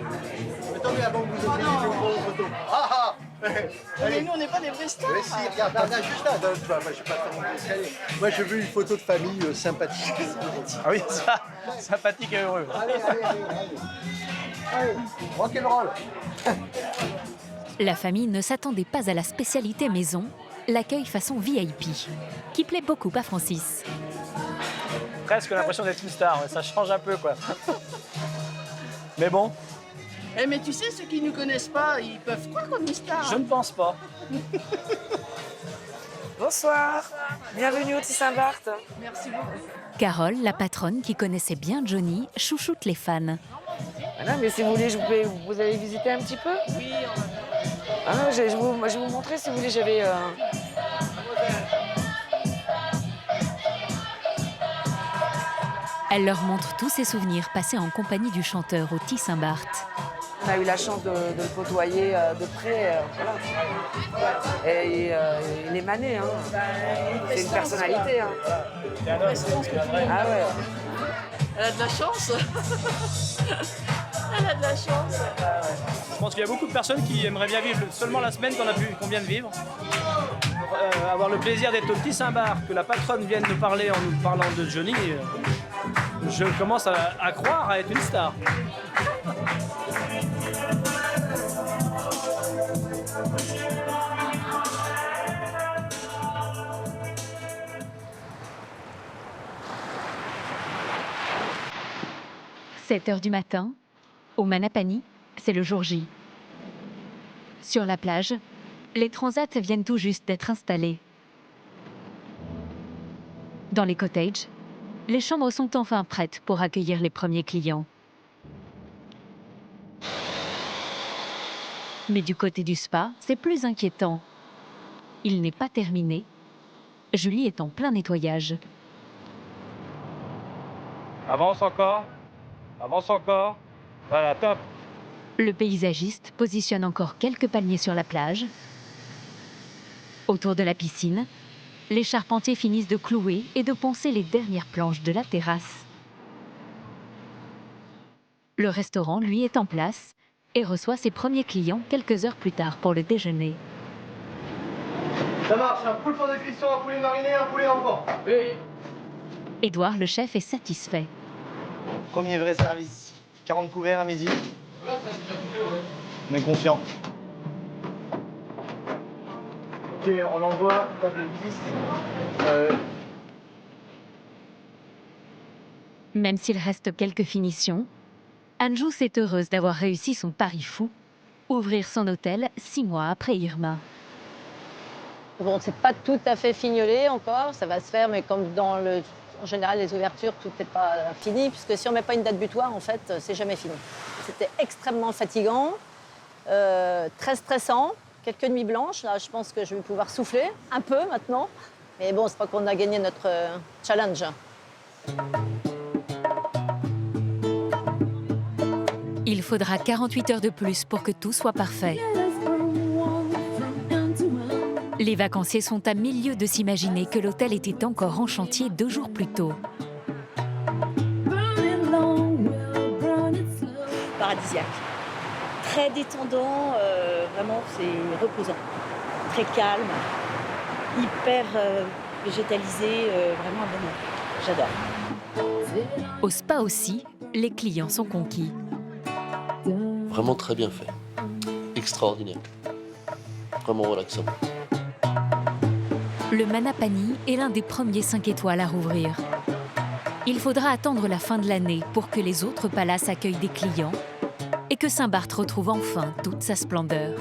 Attendez, avant que vous ayez une photo. Ah ah. Mais nous, on n'est pas des vrais stars. Mais si, regarde, là, juste là. Moi, je ne vais pas faire mon escalier. Moi, je veux une photo de famille sympathique. Ah oui, ça, sympathique et heureux. Allez, allez, allez. Allez, rock'n'roll. La famille ne s'attendait pas à la spécialité maison, l'accueil façon VIP, qui plaît beaucoup à Francis. Presque l'impression d'être une star, ouais, ça change un peu quoi. Mais bon. Eh mais tu sais, ceux qui ne nous connaissent pas, ils peuvent croire comme une star. Je ne pense pas. Bonsoir. Bienvenue au Saint-Barth. Merci beaucoup. Carole, la patronne qui connaissait bien Johnny, chouchoute les fans. Voilà, mais si vous voulez, vous allez visiter un petit peu? Oui, je vais vous montrer si vous voulez. J'avais. Elle leur montre tous ses souvenirs passés en compagnie du chanteur au Saint-Barth. On a eu la chance de le côtoyer de près. Voilà. Et il est mané. Hein. C'est une personnalité. Hein. Ah ouais. Elle a de la chance. Elle a de la chance. Je pense qu'il y a beaucoup de personnes qui aimeraient bien vivre seulement la semaine qu'on vient de vivre. Avoir le plaisir d'être au Saint-Barth, que la patronne vienne nous parler en nous parlant de Johnny, je commence à croire à être une star. « 7 heures du matin, au Manapani, c'est le jour J. Sur la plage, les transats viennent tout juste d'être installés. Dans les cottages, les chambres sont enfin prêtes pour accueillir les premiers clients. Mais du côté du spa, c'est plus inquiétant. Il n'est pas terminé. Julie est en plein nettoyage. Avance encore. Avance encore. Voilà, top. Le paysagiste positionne encore quelques palmiers sur la plage. Autour de la piscine, les charpentiers finissent de clouer et de poncer les dernières planches de la terrasse. Le restaurant, lui, est en place et reçoit ses premiers clients quelques heures plus tard pour le déjeuner. Ça marche, un poule pour de cuisson, un poulet mariné, un poulet enfant. Oui. Édouard, le chef, est satisfait. Premier vrai service. 40 couverts à midi. On est confiant. Ok, on envoie. Même s'il reste quelques finitions, Anjus est heureuse d'avoir réussi son pari fou, ouvrir son hôtel 6 mois après Irma. Bon, c'est pas tout à fait fignolé encore, ça va se faire, mais comme en général, les ouvertures, tout n'est pas fini, puisque si on met pas une date butoir, en fait, c'est jamais fini. C'était extrêmement fatigant. très stressant, quelques nuits blanches. Là, je pense que je vais pouvoir souffler un peu maintenant. Mais bon, c'est pas qu'on a gagné notre challenge. Il faudra 48 heures de plus pour que tout soit parfait. Les vacanciers sont à milieu de s'imaginer que l'hôtel était encore en chantier 2 jours plus tôt. Paradisiaque. Très détendant, vraiment c'est reposant. Très calme, hyper végétalisé, vraiment un bonheur. J'adore. Au spa aussi, les clients sont conquis. Vraiment très bien fait. Extraordinaire. Vraiment relaxant. Le Manapani est l'un des premiers 5 étoiles à rouvrir. Il faudra attendre la fin de l'année pour que les autres palaces accueillent des clients et que Saint-Barth retrouve enfin toute sa splendeur.